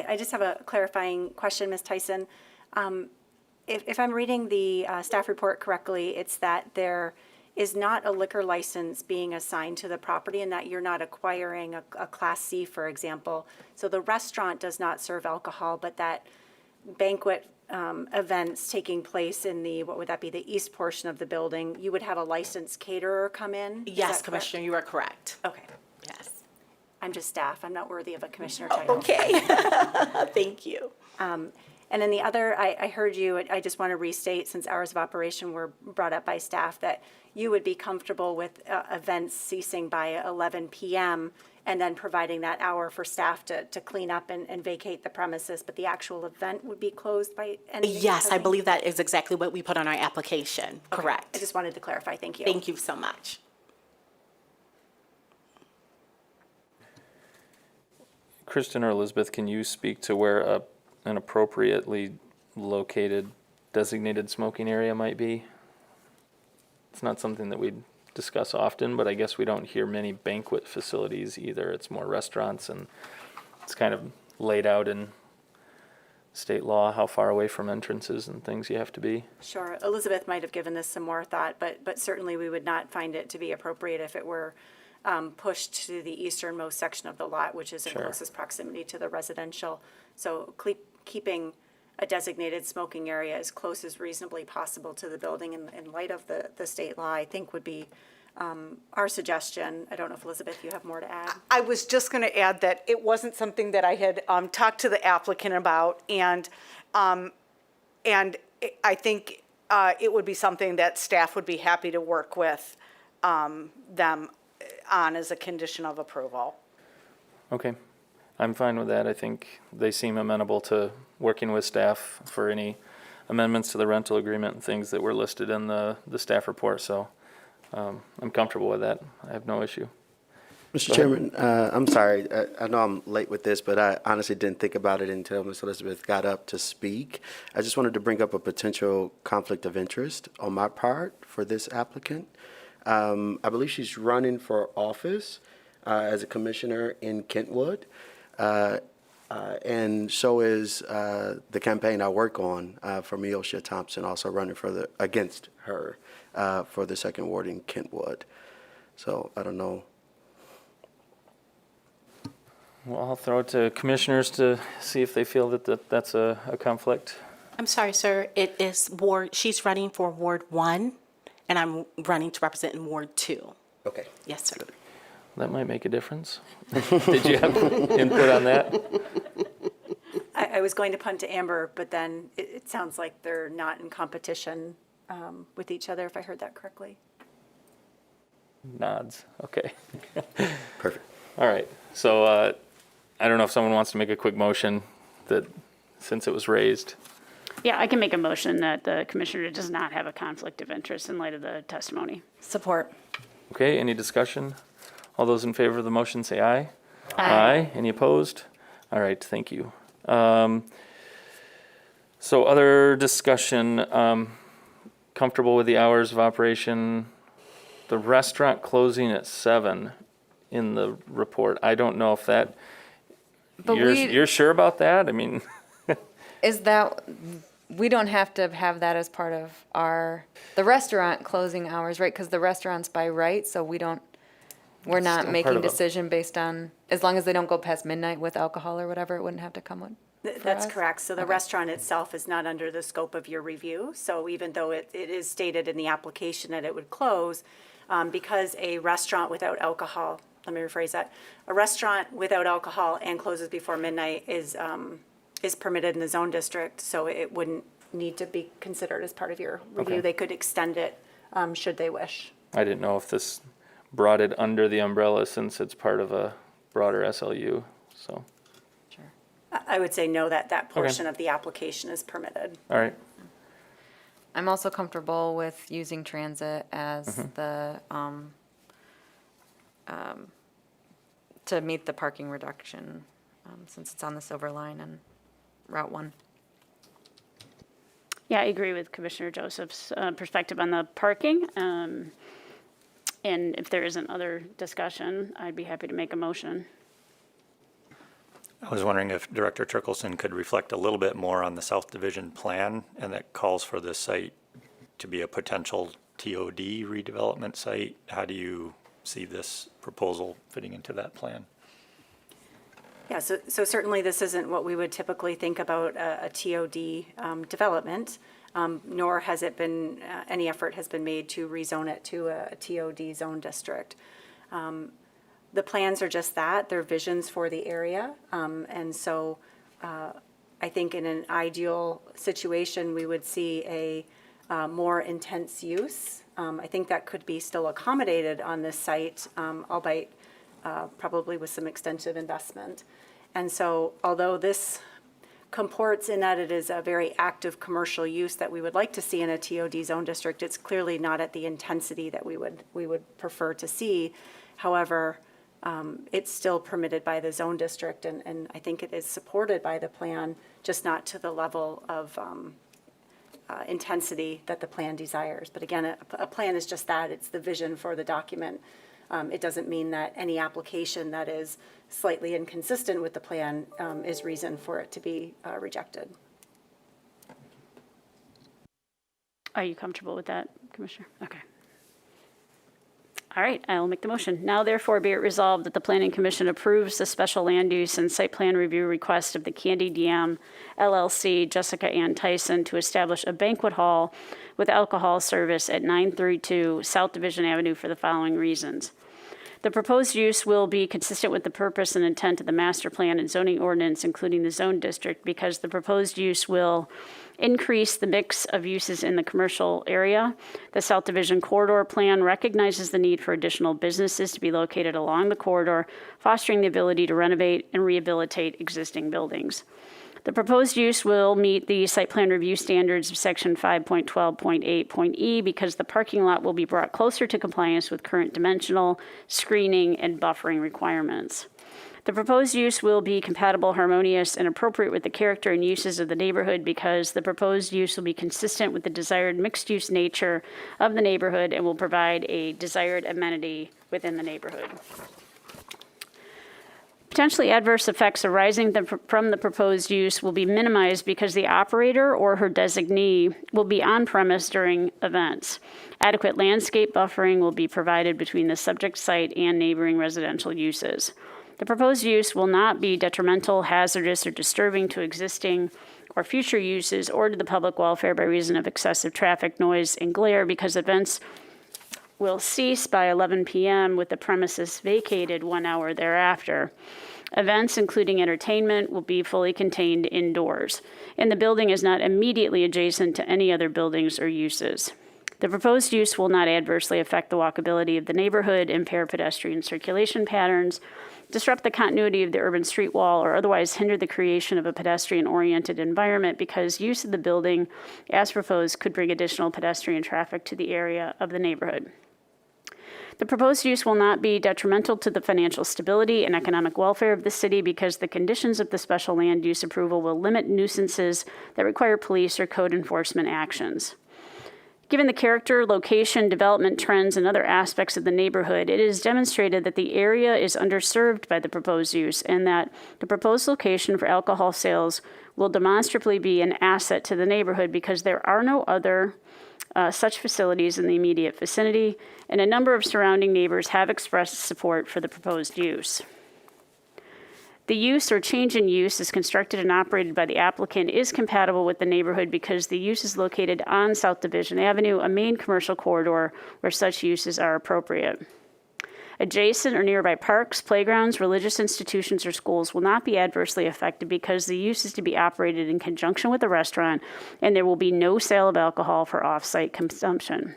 I just have a clarifying question, Ms. Tyson. If I'm reading the staff report correctly, it's that there is not a liquor license being assigned to the property and that you're not acquiring a Class C, for example. So the restaurant does not serve alcohol, but that banquet events taking place in the, what would that be, the east portion of the building, you would have a licensed caterer come in? Is that Yes, correct? Commissioner, you are correct. Okay. Yes. I'm just staff. I'm not worthy of a commissioner title. Okay. Thank you. And then the other, I heard you, I just want to restate, since hours of operation were brought up by staff, that you would be comfortable with events ceasing by 11 PM and then providing that hour for staff to clean up and vacate the premises, but the actual event would be closed by ending? Yes, I believe that is exactly what we put on our application. I Correct. just wanted to clarify. Thank you. Thank you so much. Kristen or Elizabeth, can you speak to where an appropriately located designated smoking area might be? It's not something that we discuss often, but I guess we don't hear many banquet facilities either. It's more restaurants, and it's kind of laid out in state law how far away from entrances and things you have to be. Sure. Elizabeth might have given this some more thought, but certainly we would not find it to be appropriate if it were pushed to the easternmost section of the lot, which is in Sure. closest proximity to the residential. So keeping a designated smoking area as close as reasonably possible to the building in light of the state law, I think would be our suggestion. I don't know if Elizabeth, you have more to add? I was just going to add that it wasn't something that I had talked to the applicant about, and I think it would be something that staff would be happy to work with them on as a condition of approval. Okay, I'm fine with that. I think they seem amenable to working with staff for any amendments to the rental agreement and things that were listed in the staff report, so I'm comfortable with that. I have no issue. Mr. Chairman, I'm sorry. I know I'm late with this, but I honestly didn't think about it until Ms. Elizabeth got up to speak. I just wanted to bring up a potential conflict of interest on my part for this applicant. I believe she's running for office as a commissioner in Kentwood, and so is the campaign I work on for Miosha Thompson, also running against her for the second ward in Kentwood. So I don't know. Well, I'll throw it to commissioners to see if they feel that that's a conflict. I'm sorry, sir. It is she's running for Ward 1, and I'm running to represent in Ward 2. Okay. Yes, sir. That might make a difference. Did you have input on that? I was going to punt to Amber, but then it sounds like they're not in competition with each other, if I heard that correctly. Nods. Okay. Perfect. All right. So I don't know if someone wants to make a quick motion that, since it was raised. Yeah, I can make a motion that the commissioner does not have a conflict of interest in light of the testimony. Support. Okay, any discussion? All those in favor of the motion say aye. Aye. Any opposed? All right, thank you. So other discussion, comfortable with the hours of operation? The restaurant closing at 7 in the report. I don't know if that, But you're sure about that? I mean, Is that, we don't have to have that as part of the restaurant closing hours, right? Because the restaurant's by right, so we're not still part making of it. decision based on, as long as they don't go past midnight with alcohol or whatever, it wouldn't have to come with. That's us? correct. So the restaurant itself is not under the scope of your review. So even though it is stated in the application that it would close, because a restaurant without alcohol, let me rephrase that, a restaurant without alcohol and closes before midnight is permitted in the zone district, so it wouldn't need to be considered as part of your review. Okay. They could extend it should they wish. I didn't know if this brought it under the umbrella since it's part of a broader SLU, so, I would say no, that portion of the application is permitted. all right. I'm also comfortable with using transit as the, to meet the parking reduction, since it's on the Silver Line and Route 1. Yeah, I agree with Commissioner Joseph's perspective on the parking. And if there isn't other discussion, I'd be happy to make a motion. I was wondering if Director Trickelson could reflect a little bit more on the South Division plan, and that calls for this site to be a potential TOD redevelopment site. How do you see this proposal fitting into that plan? Yeah, so certainly this isn't what we would typically think about a TOD development, nor has it been, any effort has been made to rezone it to a TOD zone district. The plans are just that, they're visions for the area. And so I think in an ideal situation, we would see a more intense use. I think that could be still accommodated on this site, albeit probably with some extensive investment. And so although this comports in that it is a very active commercial use that we would like to see in a TOD zone district, it's clearly not at the intensity that we would prefer to see. However, it's still permitted by the zone district, and I think it is supported by the plan, just not to the level of intensity that the plan desires. But again, a plan is just that, it's the vision for the document. It doesn't mean that any application that is slightly inconsistent with the plan is reason for it to be rejected. Are you comfortable with that, Commissioner? Okay. All right, I will make the motion. Now therefore be it resolved that the Planning Commission approves the special land use and site plan review request of the Candy Diem LLC, Jessica Ann Tyson, to establish a banquet hall with alcohol service at 932 South Division Avenue for the following reasons. The proposed use will be consistent with the purpose and intent of the master plan and zoning ordinance, including the zone district, because the proposed use will increase the mix of uses in the commercial area. The South Division Corridor Plan recognizes the need for additional businesses to be located along the corridor, fostering the ability to renovate and rehabilitate existing buildings. The proposed use will meet the site plan review standards of section 5.12.8.e because the parking lot will be brought closer to compliance with current dimensional, screening, and buffering requirements. The proposed use will be compatible, harmonious, and appropriate with the character and uses of the neighborhood because the proposed use will be consistent with the desired mixed-use nature of the neighborhood and will provide a desired amenity within the neighborhood. Potentially adverse effects arising from the proposed use will be minimized because the operator or her designee will be on premise during events. Adequate landscape buffering will be provided between the subject site and neighboring residential uses. The proposed use will not be detrimental, hazardous, or disturbing to existing or future uses or to the public welfare by reason of excessive traffic, noise, and glare because events will cease by 11 p.m. with the premises vacated 1 hour thereafter. Events, including entertainment, will be fully contained indoors, and the building is not immediately adjacent to any other buildings or uses. The proposed use will not adversely affect the walkability of the neighborhood, impair pedestrian circulation patterns, disrupt the continuity of the urban street wall, or otherwise hinder the creation of a pedestrian-oriented environment because use of the building, as proposed, could bring additional pedestrian traffic to the area of the neighborhood. The proposed use will not be detrimental to the financial stability and economic welfare of the city because the conditions of the special land use approval will limit nuisances that require police or code enforcement actions. Given the character, location, development trends, and other aspects of the neighborhood, it is demonstrated that the area is underserved by the proposed use and that the proposed location for alcohol sales will demonstrably be an asset to the neighborhood because there are no other such facilities in the immediate vicinity, and a number of surrounding neighbors have expressed support for the proposed use. The use or change in use is constructed and operated by the applicant is compatible with the neighborhood because the use is located on South Division Avenue, a main commercial corridor where such uses are appropriate. Adjacent or nearby parks, playgrounds, religious institutions, or schools will not be adversely affected because the use is to be operated in conjunction with a restaurant and there will be no sale of alcohol for off-site consumption.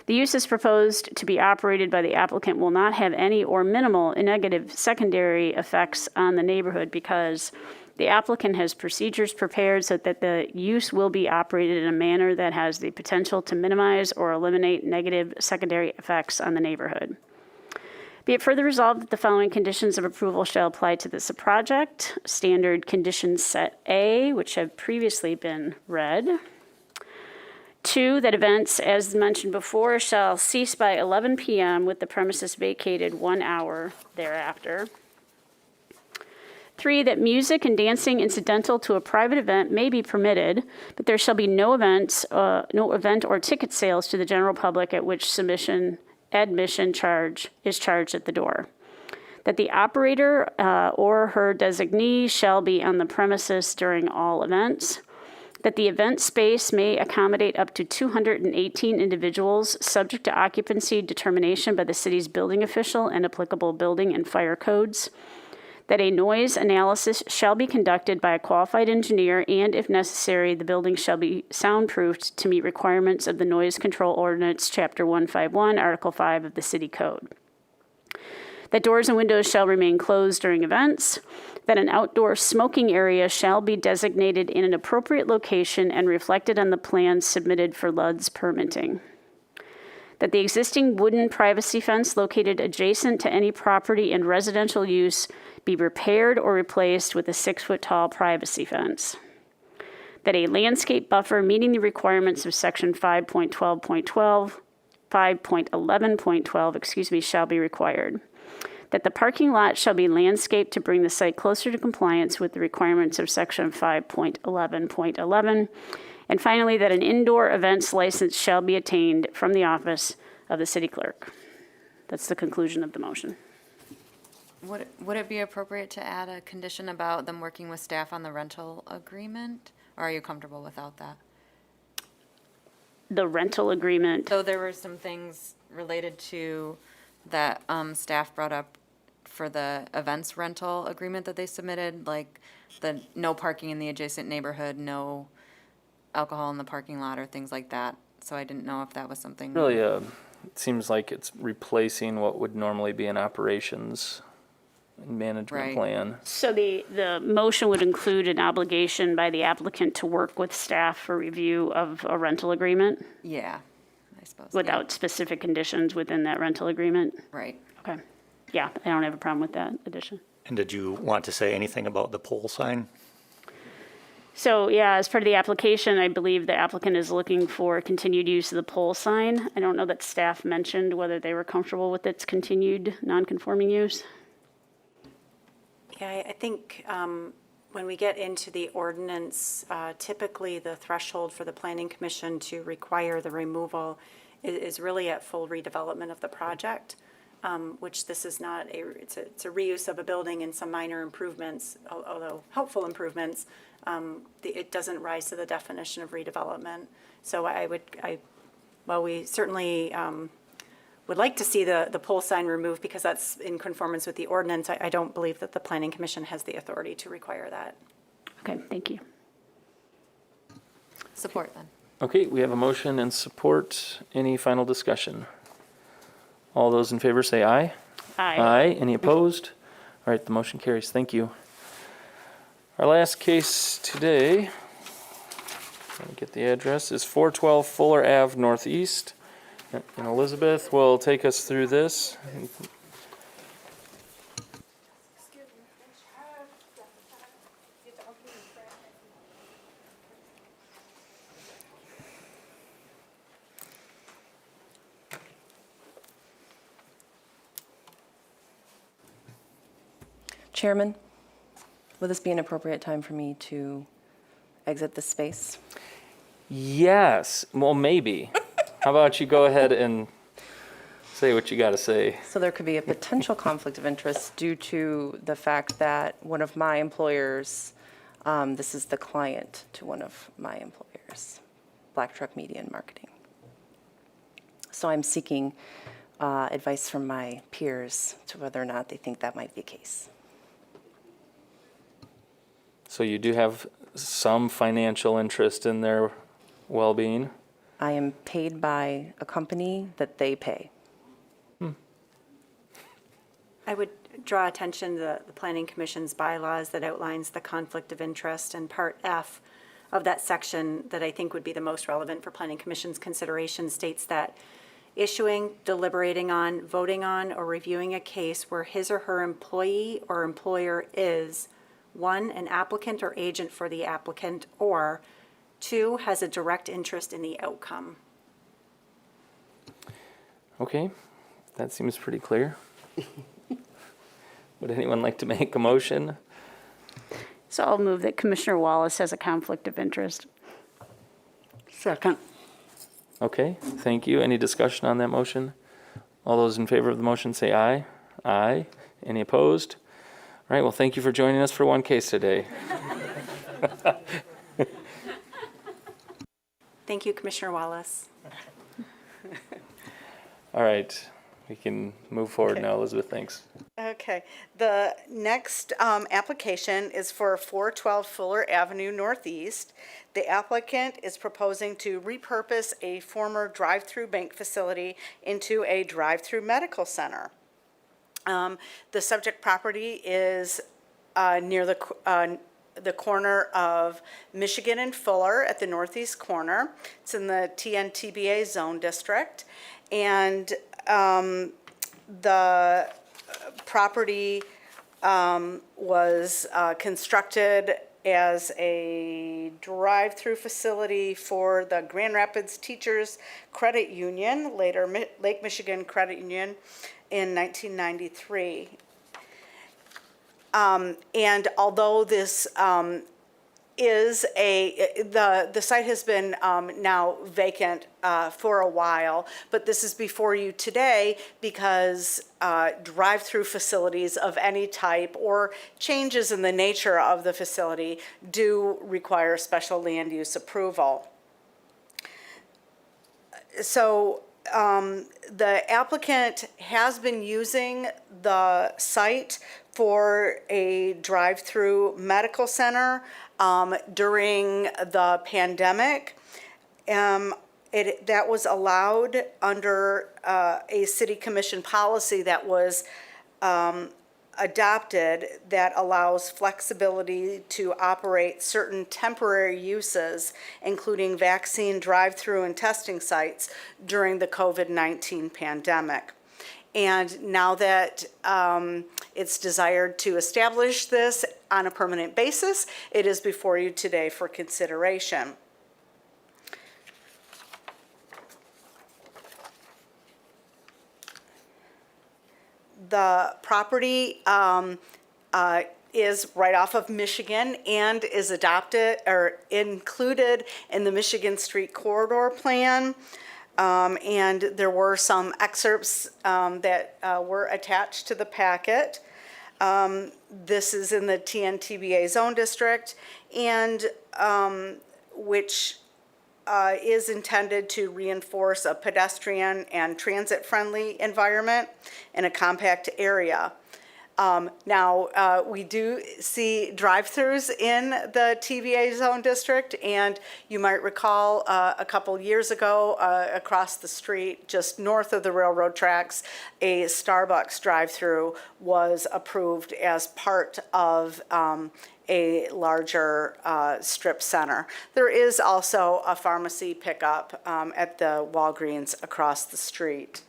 The use is proposed to be operated by the applicant will not have any or minimal negative secondary effects on the neighborhood because the applicant has procedures prepared so that the use will be operated in a manner that has the potential to minimize or eliminate negative secondary effects on the neighborhood. Be it further resolved that the following conditions of approval shall apply to this project. Standard conditions set A, which have previously been read. 2, that events, as mentioned before, shall cease by 11 p.m. with the premises vacated 1 hour thereafter. 3, that music and dancing incidental to a private event may be permitted, but there shall be no event or ticket sales to the general public at which admission charge is charged at the door. That the operator or her designee shall be on the premises during all events. That the event space may accommodate up to 218 individuals, subject to occupancy determination by the city's building official and applicable building and fire codes. That a noise analysis shall be conducted by a qualified engineer, and if necessary, the building shall be soundproofed to meet requirements of the Noise Control Ordinance, Chapter 151, Article 5 of the City Code. That doors and windows shall remain closed during events. That an outdoor smoking area shall be designated in an appropriate location and reflected on the plans submitted for LUD's permitting. That the existing wooden privacy fence located adjacent to any property and residential use be repaired or replaced with a 6-foot-tall privacy fence. That a landscape buffer meeting the requirements of Section 5.11.12 shall be required. That the parking lot shall be landscaped to bring the site closer to compliance with the requirements of Section 5.11.11. And finally, that an indoor events license shall be obtained from the office of the city clerk. That's the conclusion of the motion. Would it be appropriate to add a condition about them working with staff on the rental agreement? Or are you comfortable without that? The rental agreement. So there were some things related to that staff brought up for the events rental agreement that they submitted, like the no parking in the adjacent neighborhood, no alcohol in the parking lot, or things like that. So I didn't know if that was something. Really, it seems like it's replacing what would normally be an operations management Right. plan. So the motion would include an obligation by the applicant to work with staff for review of a rental agreement Yeah, I suppose. yeah. without specific conditions within that rental agreement? Right. Okay. Yeah, I don't have a problem with that addition. And did you want to say anything about the pole sign? So, yeah, as part of the application, I believe the applicant is looking for continued use of the pole sign. I don't know that staff mentioned whether they were comfortable with its continued non-conforming use. Yeah, I think when we get into the ordinance, typically the threshold for the planning commission to require the removal is really at full redevelopment of the project, which this is not it's a reuse of a building and some minor improvements, although helpful improvements. It doesn't rise to the definition of redevelopment. So while we certainly would like to see the pole sign removed because that's in conformance with the ordinance, I don't believe that the planning commission has the authority to require that. Okay, thank you. Support then. Okay, we have a motion and support. Any final discussion? All those in favor say aye. Aye. Aye. Any opposed? All right, the motion carries. Thank you. Our last case today, let me get the address, is 412 Fuller Ave Northeast. And Elizabeth will take us through this. Chairman, will this be an appropriate time for me to exit the space? Yes, well, maybe. How about you go ahead and say what you got to say? So there could be a potential conflict of interest due to the fact that one of my employers, this is the client to one of my employers, Black Truck Media and Marketing. So I'm seeking advice from my peers to whether or not they think that might be the case. So you do have some financial interest in their well-being? I am paid by a company that they pay. I would draw attention to the Planning Commission's bylaws that outlines the conflict of interest, and Part F of that section that I think would be the most relevant for Planning Commission's consideration states that issuing, deliberating on, voting on, or reviewing a case where his or her employee or employer is, 1, an applicant or agent for the applicant, or 2, has a direct interest in the outcome. Okay, that seems pretty clear. Would anyone like to make a motion? So I'll move that Commissioner Wallace has a conflict of interest. Second. Okay, thank you. Any discussion on that motion? All those in favor of the motion say aye. Aye. Any opposed? All right, well, thank you for joining us for one case today. Thank you, Commissioner Wallace. All right, we can move forward now, Elizabeth, thanks. Okay, the next application is for 412 Fuller Avenue Northeast. The applicant is proposing to repurpose a former drive-through bank facility into a drive-through medical center. The subject property is near the corner of Michigan and Fuller at the northeast corner. It's in the TNTBA zone district. And the property was constructed as a drive-through facility for the Grand Rapids Teachers Credit Union, later Lake Michigan Credit Union, in 1993. And although this is the site has been now vacant for a while, but this is before you today because drive-through facilities of any type or changes in the nature of the facility do require special land use approval. So the applicant has been using the site for a drive-through medical center during the pandemic. That was allowed under a city commission policy that was adopted that allows flexibility to operate certain temporary uses, including vaccine drive-through and testing sites during the COVID-19 pandemic. And now that it's desired to establish this on a permanent basis, it is before you today for consideration. The property is right off of Michigan and is adopted or included in the Michigan Street Corridor Plan. And there were some excerpts that were attached to the packet. This is in the TNTBA zone district, and which is intended to reinforce a pedestrian and transit-friendly environment in a compact area. Now, we do see drive-throughs in the TVA zone district, and you might recall a couple years ago across the street, just north of the railroad tracks, a Starbucks drive-through was approved as part of a larger strip center. There is also a pharmacy pickup at the Walgreens across the street.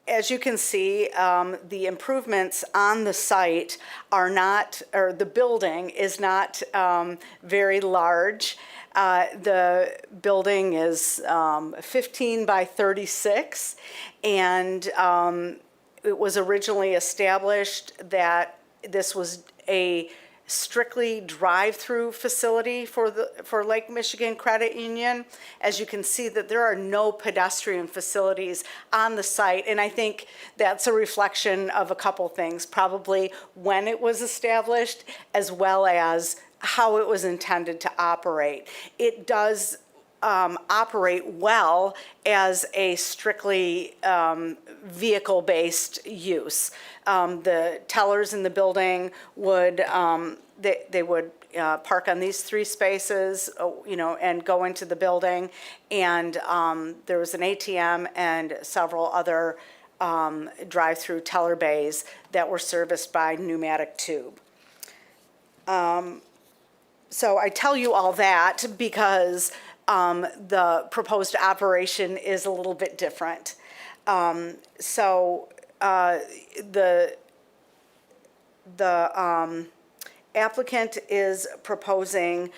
As you can see, the improvements on the site are not, or the building is not very large. The building is 15 by 36, and it was originally established that this was a strictly drive-through facility for Lake Michigan Credit Union. As you can see, that there are no pedestrian facilities on the site, and I think that's a reflection of a couple things, probably when it was established as well as how it was intended to operate. It does operate well as a strictly vehicle-based use. The tellers in the building would, they would park on these 3 spaces, and go into the building. And there was an ATM and several other drive-through teller bays that were serviced by pneumatic tube. So I tell you all that because the proposed operation is a little bit different. The applicant is proposing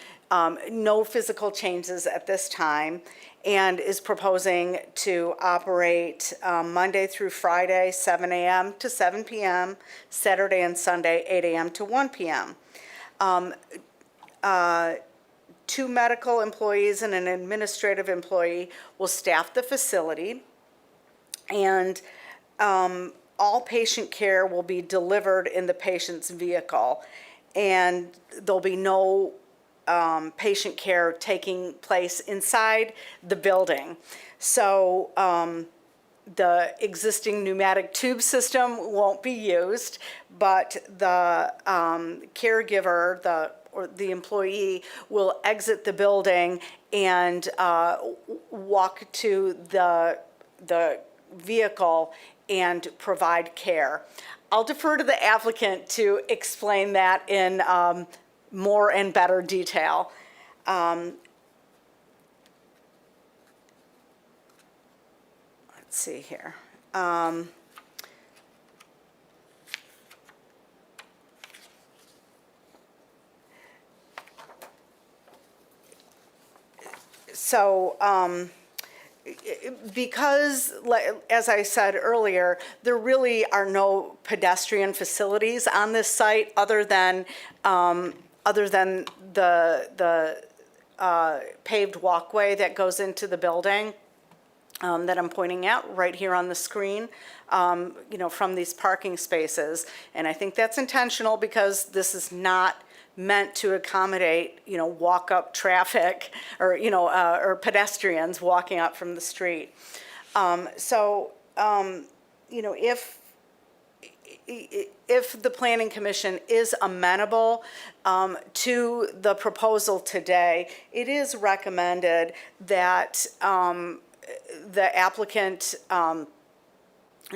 no physical changes at this time and is proposing to operate Monday through Friday, 7 a.m. to 7 p.m., Saturday and Sunday, 8 a.m. to 1 p.m. 2 medical employees and an administrative employee will staff the facility, and all patient care will be delivered in the patient's vehicle, and there'll be no patient care taking place inside the building. So the existing pneumatic tube system won't be used, but the caregiver, or the employee will exit the building and walk to the vehicle and provide care. I'll defer to the applicant to explain that in more and better detail. Let's see here. Because, as I said earlier, there really are no pedestrian facilities on this site other than the paved walkway that goes into the building that I'm pointing out right here on the screen, from these parking spaces. And I think that's intentional because this is not meant to accommodate, walk-up traffic or, or pedestrians walking up from the street. If the Planning Commission is amenable to the proposal today, it is recommended that the applicant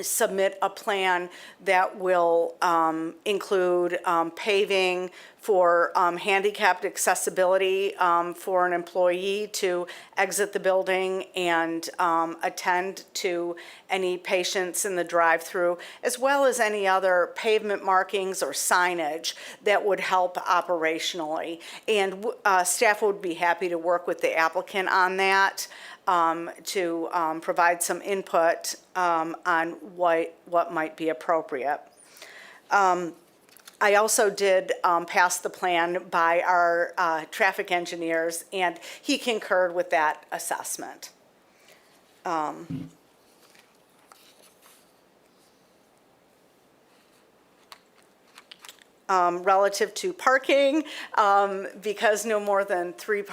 submit a plan that will include paving for handicapped accessibility for an employee to exit the building and attend to any patients in the drive-through, as well as any other pavement markings or signage that would help operationally. And staff would be happy to work with the applicant on that, to provide some input on what might be appropriate. I also did pass the plan by our traffic engineers, and he concurred with that assessment. Relative to parking, because no more than three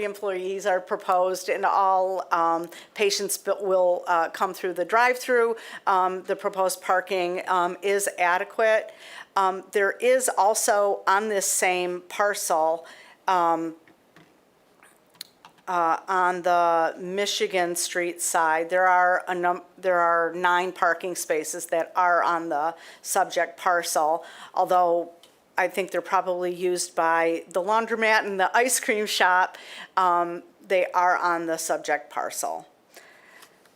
employees are proposed and all patients will come through the drive-through, the proposed parking is adequate. There is also on this same parcel, on the Michigan Street side, there are 9 parking spaces that are on the subject parcel, although I think they're probably used by the laundromat and the ice cream shop. They are on the subject parcel.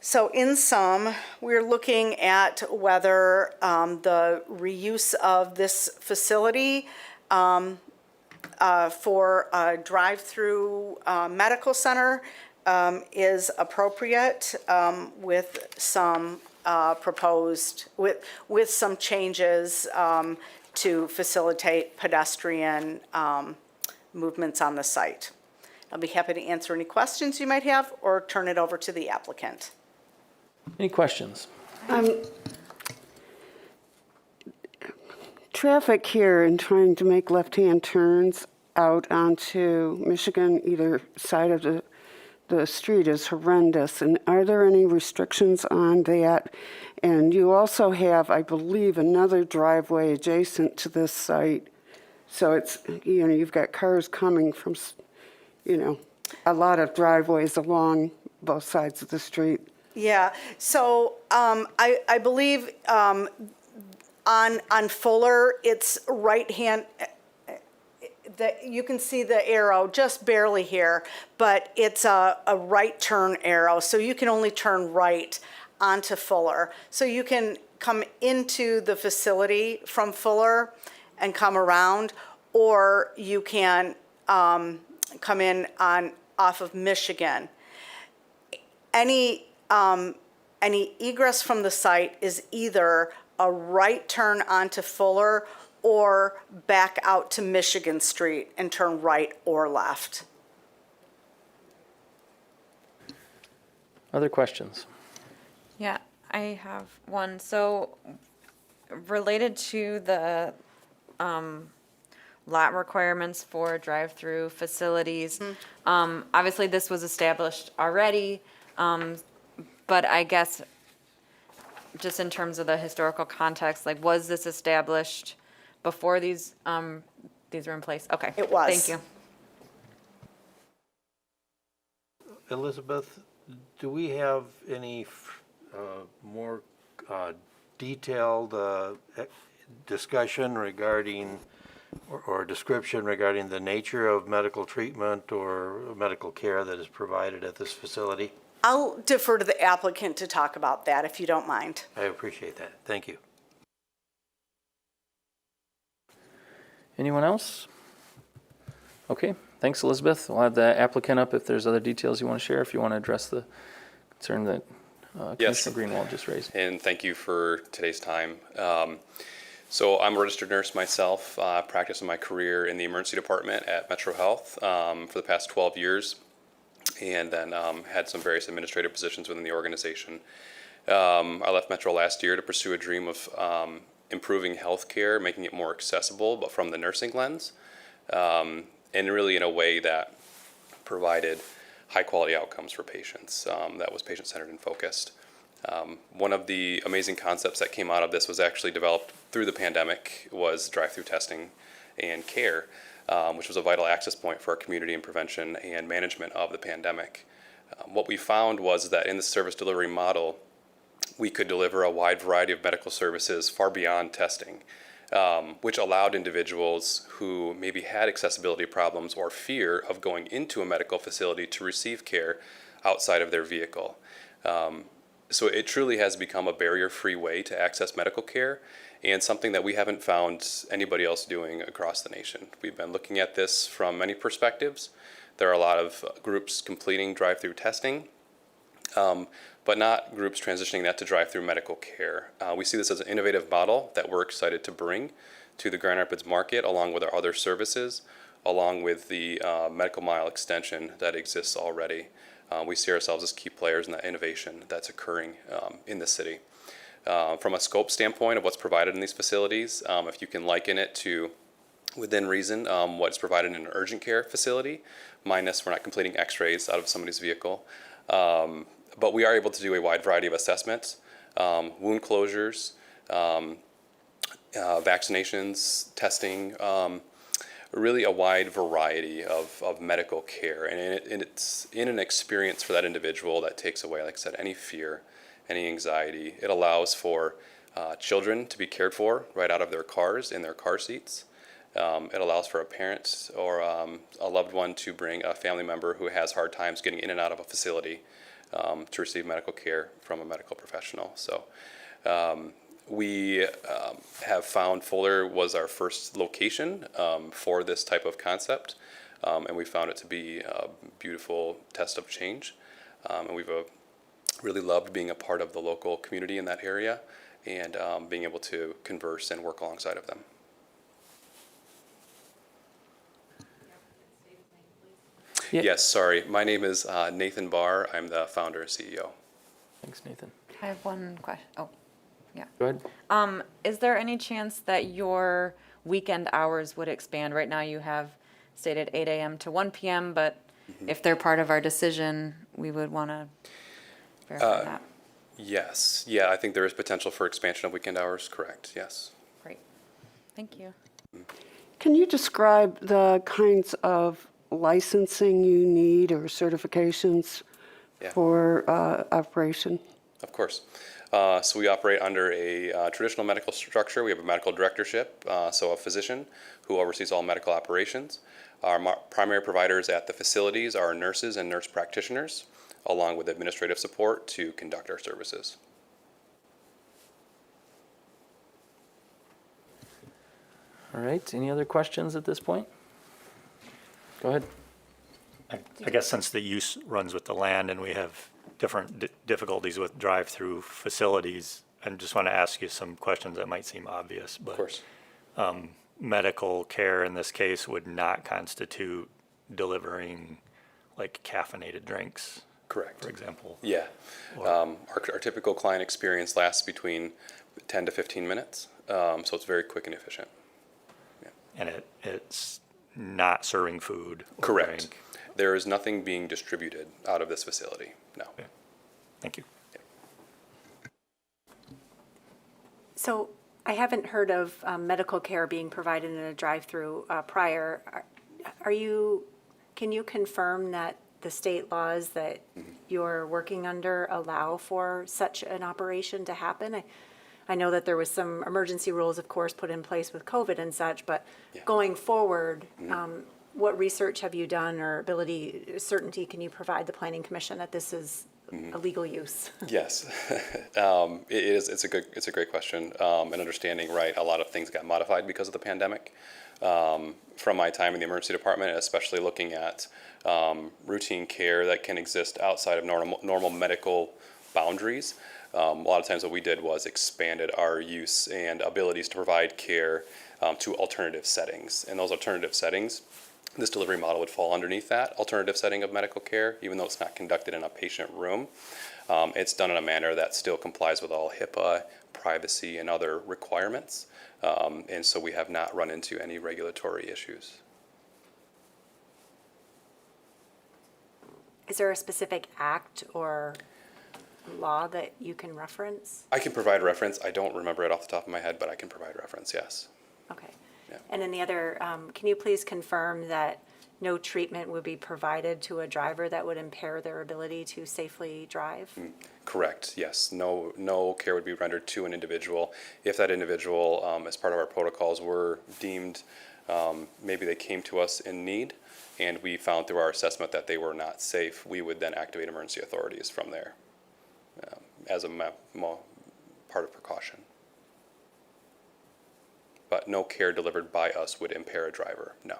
So in sum, we're looking at whether the reuse of this facility for a drive-through medical center is appropriate, with some proposed, with some changes to facilitate pedestrian movements on the site. I'll be happy to answer any questions you might have or turn it over to the applicant. Any questions? Traffic here and trying to make left-hand turns out onto Michigan, either side of the street, is horrendous. And are there any restrictions on that? And you also have, I believe, another driveway adjacent to this site. So it's, you've got cars coming from, a lot of driveways along both sides of the street. Yeah, so I believe on Fuller, it's right-hand, you can see the arrow just barely here, but it's a right turn arrow, so you can only turn right onto Fuller. So you can come into the facility from Fuller and come around, or you can come in off of Michigan. Any egress from the site is either a right turn onto Fuller or back out to Michigan Street and turn right or left. Other questions? Yeah, I have one. So related to the lot requirements for drive-through facilities, obviously this was established already, but I guess just in terms of the historical context, like, was this established before these were in place? Okay. It was. Thank you. Elizabeth, do we have any more detailed discussion regarding or description regarding the nature of medical treatment or medical care that is provided at this facility? I'll defer to the applicant to talk about that, if you don't mind. I appreciate that. Thank you. Anyone else? Okay, thanks, Elizabeth. We'll have the applicant up if there's other details you want to share, if you want to address the concern that Yes. Commissioner Greenwald just raised. And thank you for today's time. So I'm a registered nurse myself, practiced my career in the emergency department at Metro Health for the past 12 years, and then had some various administrative positions within the organization. I left Metro last year to pursue a dream of improving healthcare, making it more accessible, but from the nursing lens, and really in a way that provided high-quality outcomes for patients, that was patient-centered and focused. One of the amazing concepts that came out of this was actually developed through the pandemic, was drive-through testing and care, which was a vital access point for our community in prevention and management of the pandemic. What we found was that in the service delivery model, we could deliver a wide variety of medical services far beyond testing, which allowed individuals who maybe had accessibility problems or fear of going into a medical facility to receive care outside of their vehicle. So it truly has become a barrier-free way to access medical care, and something that we haven't found anybody else doing across the nation. We've been looking at this from many perspectives. There are a lot of groups completing drive-through testing, but not groups transitioning that to drive-through medical care. We see this as an innovative model that we're excited to bring to the Grand Rapids market, along with our other services, along with the medical mile extension that exists already. We see ourselves as key players in that innovation that's occurring in the city. From a scope standpoint of what's provided in these facilities, if you can liken it to, within reason, what's provided in an urgent care facility, minus we're not completing x-rays out of somebody's vehicle. But we are able to do a wide variety of assessments, wound closures, vaccinations, testing, really a wide variety of medical care. And it's in an experience for that individual that takes away, like I said, any fear, any anxiety. It allows for children to be cared for right out of their cars, in their car seats. It allows for a parent or a loved one to bring a family member who has hard times getting in and out of a facility to receive medical care from a medical professional. So we have found Fuller was our first location for this type of concept, and we found it to be a beautiful test of change. And we've really loved being a part of the local community in that area and being able to converse and work alongside of them. Yeah. Yes, sorry. My name is Nathan Barr. I'm the founder and CEO. Thanks, Nathan. I have one question. Oh, yeah. Go ahead. Is there any chance that your weekend hours would expand? Right now you have stated 8 a.m. to 1 p.m., but if they're part of our decision, we would want to verify that. Yes. Yeah, I think there is potential for expansion of weekend hours. Correct. Yes. Great. Thank you. Can you describe the kinds of licensing you need or certifications for operation? Of course. So we operate under a traditional medical structure. We have a medical directorship, so a physician who oversees all medical operations. Our primary providers at the facilities are nurses and nurse practitioners, along with administrative support to conduct our services. All right, any other questions at this point? Go ahead. I guess since the use runs with the land and we have different difficulties with drive-through facilities, I just want to ask you some questions that might seem obvious. But, of course. Medical care in this case would not constitute delivering like caffeinated drinks. Correct. For example. Yeah. Our typical client experience lasts between 10 to 15 minutes, so it's very quick and efficient. Yeah. And it's not serving food. Or Correct. drink. There is nothing being distributed out of this facility. No. Okay. Thank you. So I haven't heard of medical care being provided in a drive-through prior. Can you confirm that the state laws that you're working under allow for such an operation to happen? I know that there was some emergency rules, of course, put in place with COVID and such, but going forward, what research have you done or certainty can you provide the Planning Commission that this is a legal use? Yes, it is. It's a great question. And understanding, right, a lot of things got modified because of the pandemic. From my time in the emergency department, especially looking at routine care that can exist outside of normal medical boundaries. A lot of times what we did was expanded our use and abilities to provide care to alternative settings. And those alternative settings, this delivery model would fall underneath that alternative setting of medical care, even though it's not conducted in a patient room. It's done in a manner that still complies with all HIPAA, privacy, and other requirements. And so we have not run into any regulatory issues. Is there a specific act or law that you can reference? I can provide reference. I don't remember it off the top of my head, but I can provide reference, yes. Okay. Yeah. And then the other, can you please confirm that no treatment would be provided to a driver that would impair their ability to safely drive? Correct, yes. No care would be rendered to an individual. If that individual, as part of our protocols, were deemed, maybe they came to us in need, and we found through our assessment that they were not safe, we would then activate emergency authorities from there as a part of precaution. But no care delivered by us would impair a driver, no.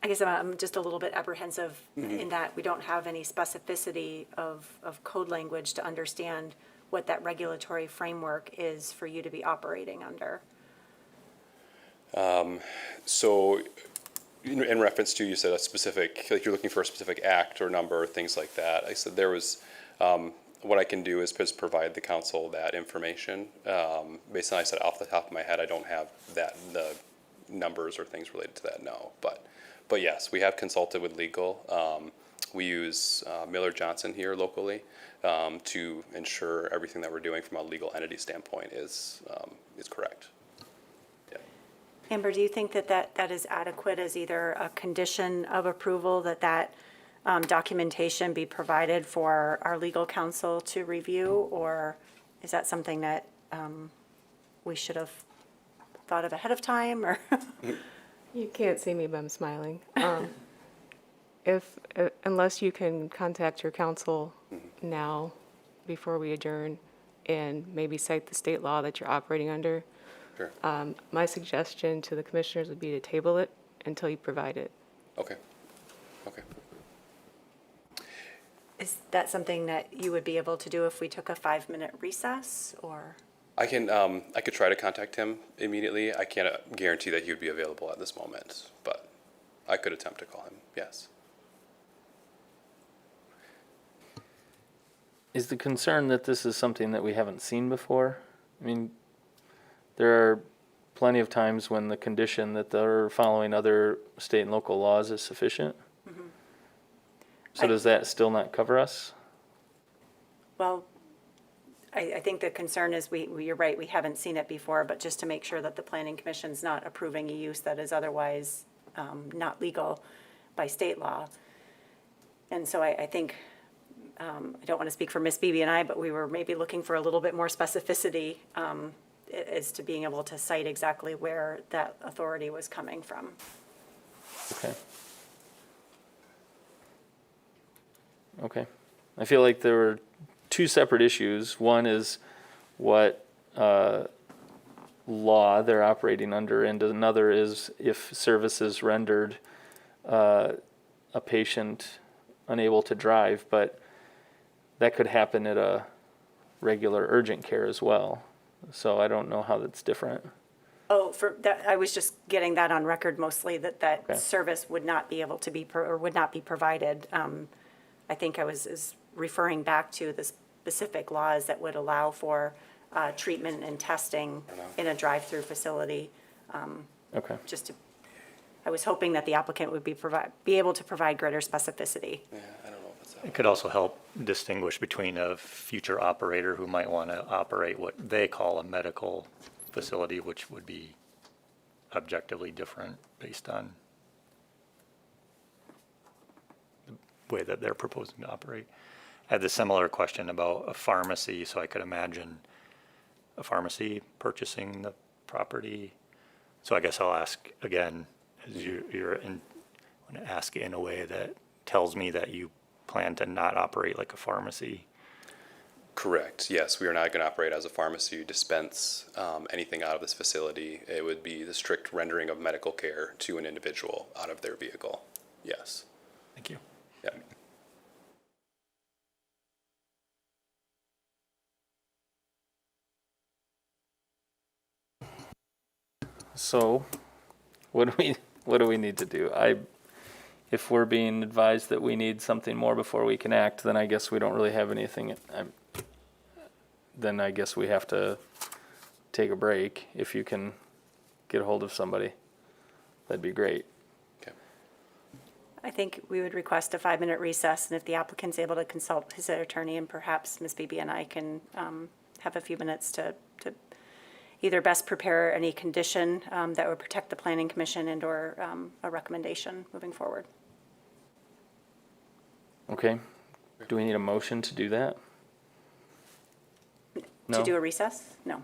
I guess I'm just a little bit apprehensive in that we don't have any specificity of code language to understand what that regulatory framework is for you to be operating under. So in reference to, you said a specific, like you're looking for a specific act or number, things like that. I said there was, what I can do is just provide the council that information. Based on, I said off the top of my head, I don't have that, the numbers or things related to that, no. But yes, we have consulted with legal. We use Miller Johnson here locally to ensure everything that we're doing from a legal entity standpoint is correct. Amber, do you think that that is adequate as either a condition of approval, that documentation be provided for our legal counsel to review? Or is that something that we should have thought of ahead of time? Or You can't see me, but I'm smiling. Unless you can contact your counsel now before we adjourn and maybe cite the state law that you're operating under. Sure. My suggestion to the commissioners would be to table it until you provide it. Okay. Okay. is that something that you would be able to do if we took a 5-minute recess, or? I could try to contact him immediately. I can't guarantee that he would be available at this moment, but I could attempt to call him, yes. Is the concern that this is something that we haven't seen before? I mean, there are plenty of times when the condition that they're following other state and local laws is sufficient. Mm-hmm. So does that still not cover us? Well, I think the concern is you're right, we haven't seen it before, but just to make sure that the Planning Commission's not approving a use that is otherwise not legal by state law. And so I think, I don't want to speak for Ms. Beebe and I, but we were maybe looking for a little bit more specificity as to being able to cite exactly where that authority was coming from. Okay. Okay. I feel like there were two separate issues. One is what law they're operating under, and another is if services rendered a patient unable to drive, but that could happen at a regular urgent care as well. So I don't know how that's different. Oh, for that, I was just getting that on record mostly, that Okay. service would not be able to be, or would not be provided. I think I was referring back to the specific laws that would allow for treatment and testing in a drive-through facility. Okay. Just to, I was hoping that the applicant would be able to provide greater specificity. Yeah, I don't know if it's that. It could also help distinguish between a future operator who might want to operate what they call a medical facility, which would be objectively different based on the way that they're proposing to operate. I had the similar question about a pharmacy, so I could imagine a pharmacy purchasing the property. So I guess I'll ask again, as you're in, I want to ask it in a way that tells me that you plan to not operate like a pharmacy. Correct, yes, we are not going to operate as a pharmacy, dispense anything out of this facility. It would be the strict rendering of medical care to an individual out of their vehicle, yes. Thank you. Yeah. So, what do we need to do? If we're being advised that we need something more before we can act, then I guess we don't really have anything. Then I guess we have to take a break. If you can get a hold of somebody, that'd be great. Okay. I think we would request a 5-minute recess, and if the applicant's able to consult his attorney, and perhaps Ms. Beebe and I can have a few minutes to either best prepare any condition that would protect the Planning Commission and/or a recommendation moving forward. Okay. Do we need a motion to do that? To No? do a recess? No.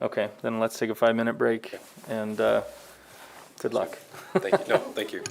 Okay, then let's take a 5-minute break and good luck. Thank you. No, thank you.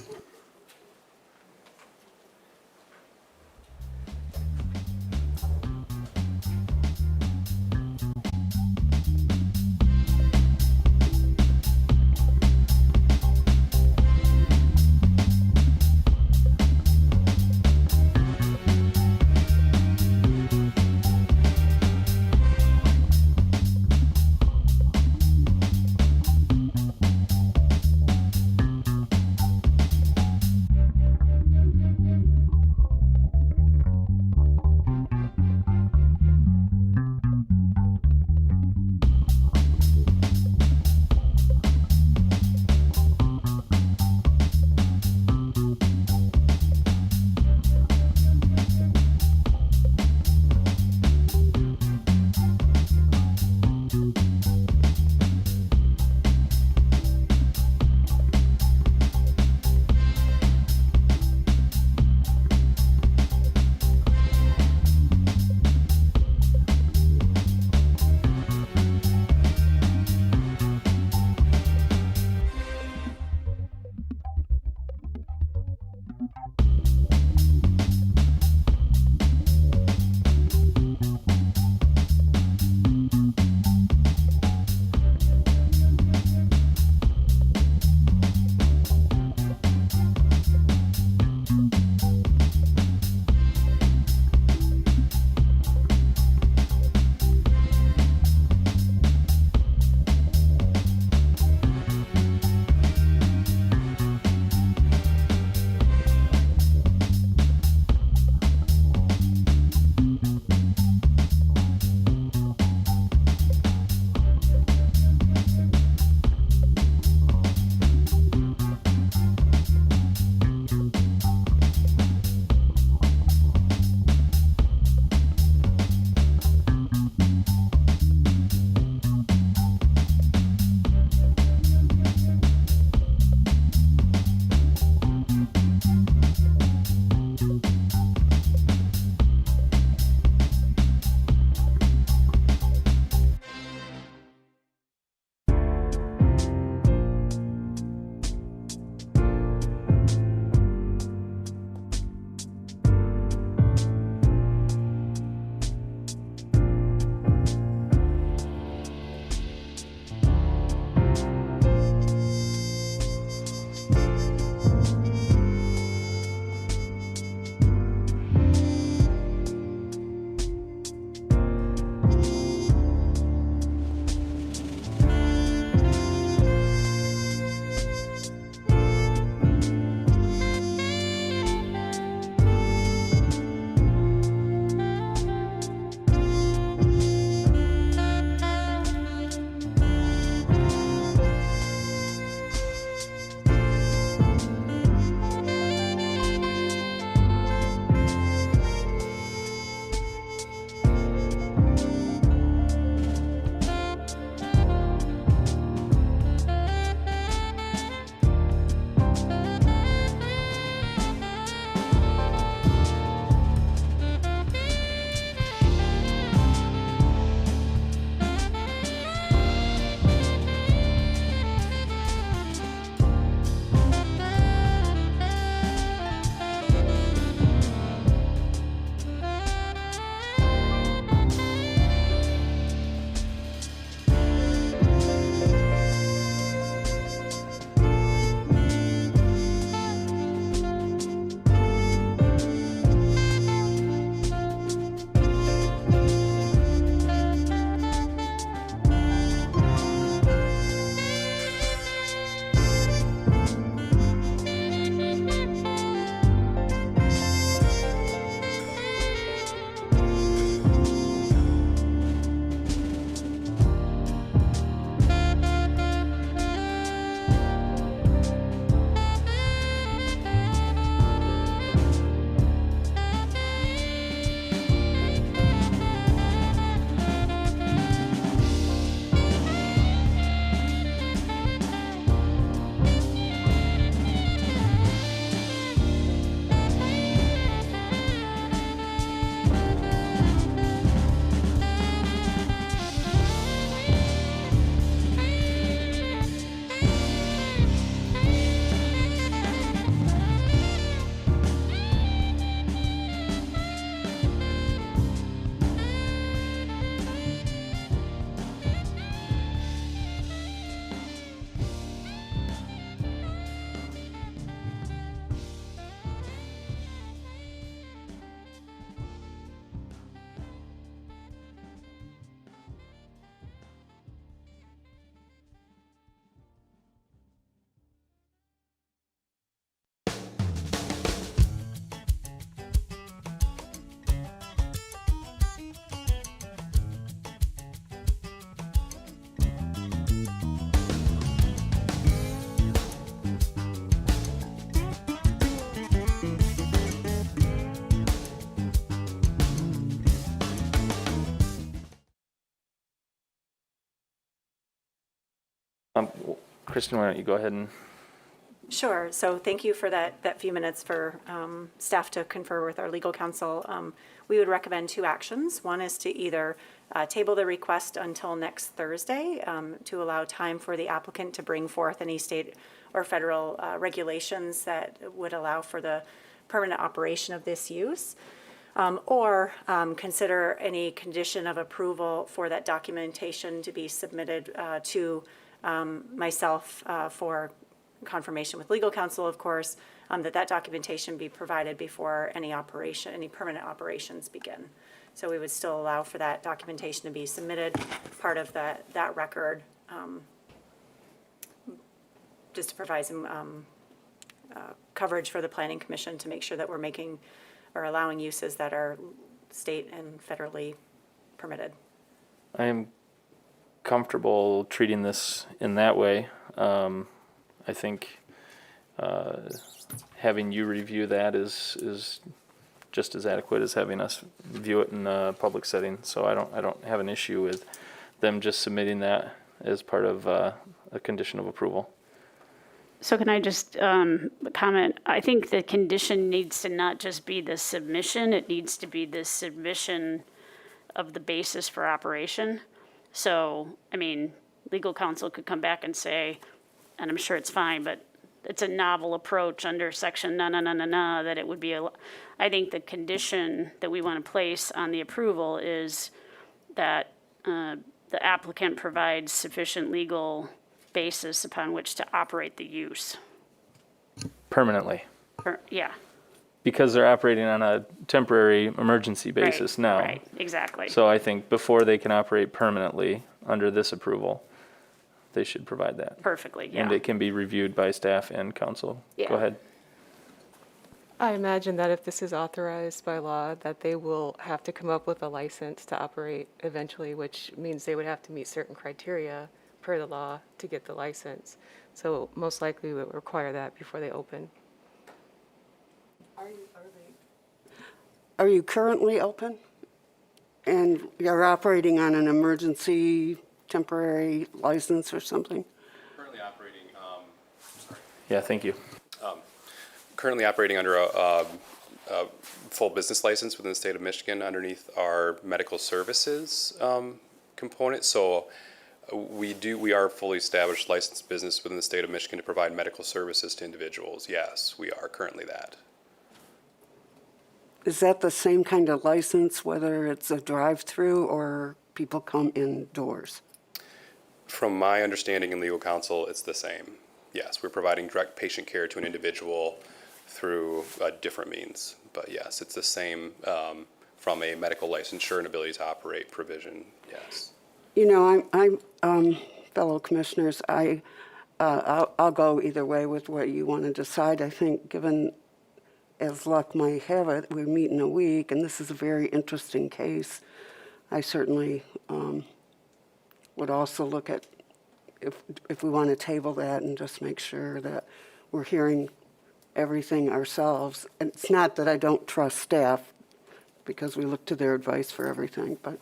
Kristen, why don't you go ahead and, Sure. So thank you for that few minutes for staff to confer with our legal counsel. We would recommend two actions. One is to either table the request until next Thursday to allow time for the applicant to bring forth any state or federal regulations that would allow for the permanent operation of this use. Or consider any condition of approval for that documentation to be submitted to myself for confirmation with legal counsel, of course, that documentation be provided before any permanent operations begin. So we would still allow for that documentation to be submitted, part of that record, just to provide some coverage for the Planning Commission to make sure that we're making or allowing uses that are state and federally permitted. I am comfortable treating this in that way. I think having you review that is just as adequate as having us view it in a public setting. So I don't have an issue with them just submitting that as part of a condition of approval. So can I just comment? I think the condition needs to not just be the submission, it needs to be the submission of the basis for operation. So, I mean, legal counsel could come back and say, and I'm sure it's fine, but it's a novel approach under section that it would be I think the condition that we want to place on the approval is that the applicant provides sufficient legal basis upon which to operate the use. Permanently. Yeah. Because they're operating on a temporary emergency basis now. Right, exactly. So I think before they can operate permanently under this approval, they should provide that. Perfectly, yeah. And it can be reviewed by staff and council. Yeah. Go ahead. I imagine that if this is authorized by law, that they will have to come up with a license to operate eventually, which means they would have to meet certain criteria per the law to get the license. So most likely we would require that before they open. Are you currently open? And you're operating on an emergency temporary license or something? Currently operating, Yeah, thank you. currently operating under a full business license within the state of Michigan underneath our medical services component. So we are a fully established licensed business within the state of Michigan to provide medical services to individuals. Yes, we are currently that. Is that the same kind of license, whether it's a drive-through or people come indoors? From my understanding in legal counsel, it's the same. Yes, we're providing direct patient care to an individual through different means. But yes, it's the same from a medical licensure and ability to operate provision, yes. You know, I'm fellow commissioners, I'll go either way with what you want to decide. I think given, as luck might have it, we meet in a week, and this is a very interesting case. I certainly would also look at if we want to table that and just make sure that we're hearing everything ourselves. And it's not that I don't trust staff, because we look to their advice for everything, but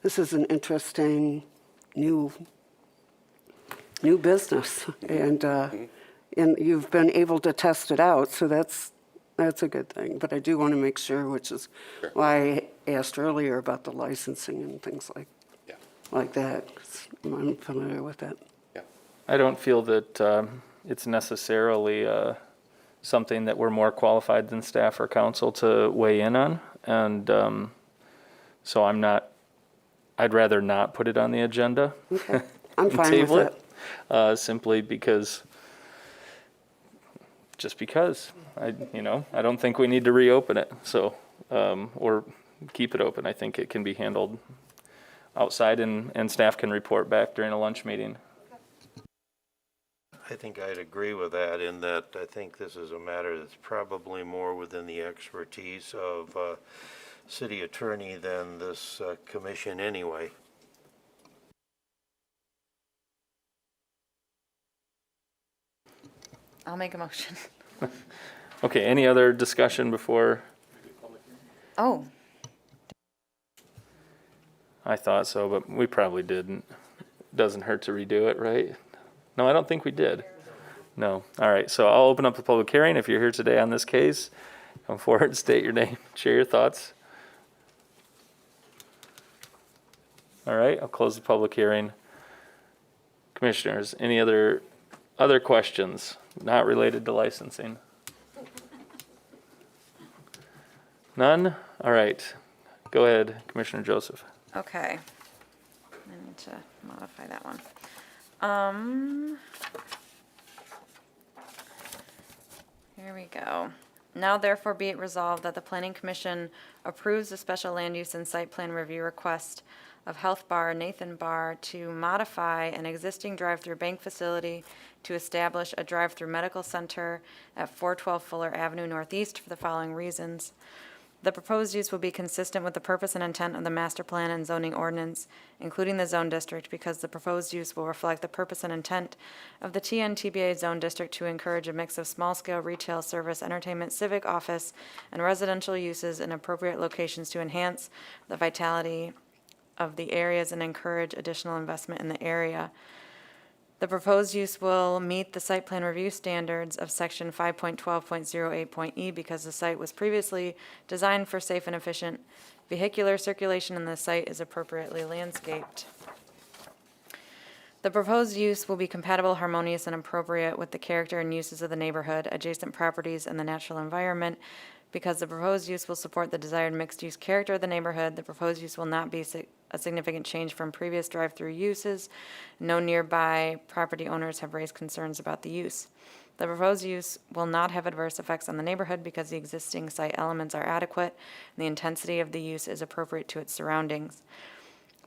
this is an interesting new business, and you've been able to test it out, so that's a good thing. But I do want to make sure, which is why I asked earlier about the licensing and things like that, 'cause I'm familiar with that. I don't feel that it's necessarily something that we're more qualified than staff or council to weigh in on. And so I'd rather not put it on the agenda. Okay, I'm and fine table with it. Simply because I don't think we need to reopen it. So, or keep it open. I think it can be handled outside and staff can report back during a lunch meeting. I think I'd agree with that, in that I think this is a matter that's probably more within the expertise of city attorney than this commission anyway. I'll make a motion. Okay, any other discussion before? Oh, I thought so, but we probably didn't. Doesn't hurt to redo it, right? No, I don't think we did. No. All right, so I'll open up the public hearing. If you're here today on this case, come forward, state your name, share your thoughts. All right, I'll close the public hearing. Commissioners, any other questions not related to licensing? None? All right. Go ahead, Commissioner Joseph. Okay. I need to modify that one. Here we go. Now therefore be it resolved that the Planning Commission approves the special land use and site plan review request of Health Bar Nathan Bar to modify an existing drive-through bank facility to establish a drive-through medical center at 412 Fuller Avenue Northeast for the following reasons. The proposed use will be consistent with the purpose and intent of the master plan and zoning ordinance, including the zone district, because the proposed use will reflect the purpose and intent of the TNTBA zone district to encourage a mix of small-scale retail, service, entertainment, civic, office, and residential uses in appropriate locations to enhance the vitality of the areas and encourage additional investment in the area. The proposed use will meet the site plan review standards of section 5.12.08.e because the site was previously designed for safe and efficient vehicular circulation and the site is appropriately landscaped. The proposed use will be compatible, harmonious, and appropriate with the character and uses of the neighborhood, adjacent properties, and the natural environment. Because the proposed use will support the desired mixed-use character of the neighborhood, the proposed use will not be a significant change from previous drive-through uses. No nearby property owners have raised concerns about the use. The proposed use will not have adverse effects on the neighborhood because the existing site elements are adequate and the intensity of the use is appropriate to its surroundings.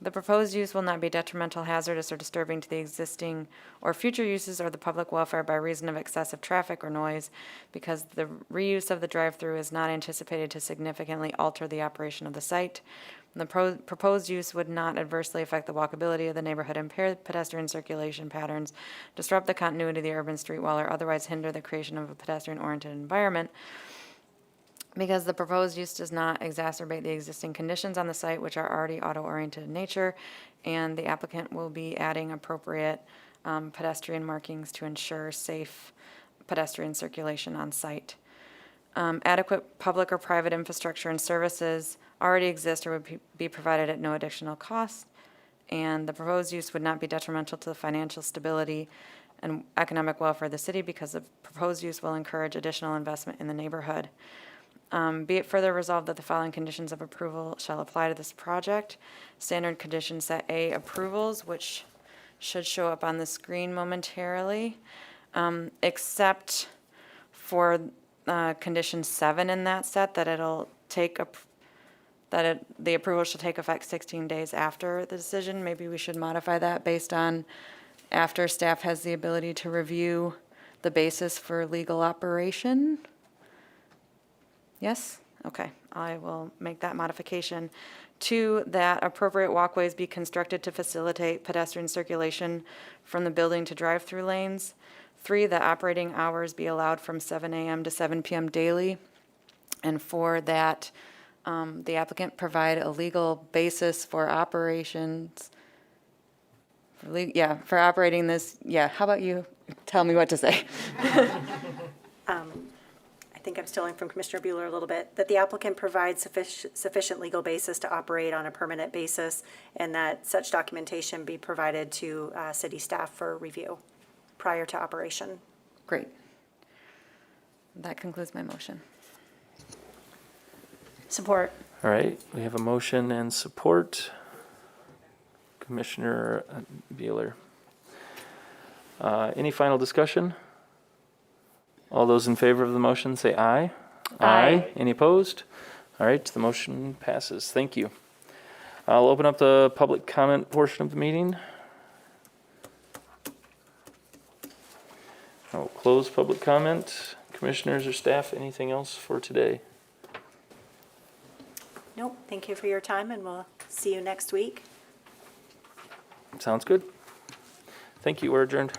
The proposed use will not be detrimental, hazardous, or disturbing to the existing or future uses or the public welfare by reason of excessive traffic or noise, because the reuse of the drive-through is not anticipated to significantly alter the operation of the site. The proposed use would not adversely affect the walkability of the neighborhood, impair pedestrian circulation patterns, disrupt the continuity of the urban street wall, or otherwise hinder the creation of a pedestrian-oriented environment. Because the proposed use does not exacerbate the existing conditions on the site, which are already auto-oriented in nature, and the applicant will be adding appropriate pedestrian markings to ensure safe pedestrian circulation on site. Adequate public or private infrastructure and services already exist or would be provided at no additional cost, and the proposed use would not be detrimental to the financial stability and economic welfare of the city because the proposed use will encourage additional investment in the neighborhood. Be it further resolved that the following conditions of approval shall apply to this project. Standard conditions set A, approvals, which should show up on the screen momentarily, except for condition 7 in that set, that it'll take the approval shall take effect 16 days after the decision. Maybe we should modify that based on after staff has the ability to review the basis for legal operation. Yes? Okay, I will make that modification. 2, that appropriate walkways be constructed to facilitate pedestrian circulation from the building to drive-through lanes. 3, that operating hours be allowed from 7 a.m. to 7 p.m. daily. And 4, that the applicant provide a legal basis for operations. For operating this, how about you tell me what to say? I think I'm stealing from Commissioner Bueller a little bit, that the applicant provides sufficient legal basis to operate on a permanent basis, and that such documentation be provided to city staff for review prior to operation. Great. That concludes my motion. Support. All right, we have a motion and support. Commissioner Bueller. Any final discussion? All those in favor of the motion say aye. Aye. Any opposed? All right, the motion passes. Thank you. I'll open up the public comment portion of the meeting. I'll close public comment. Commissioners or staff, anything else for today? Nope, thank you for your time, and we'll see you next week. Sounds good. Thank you. We're adjourned.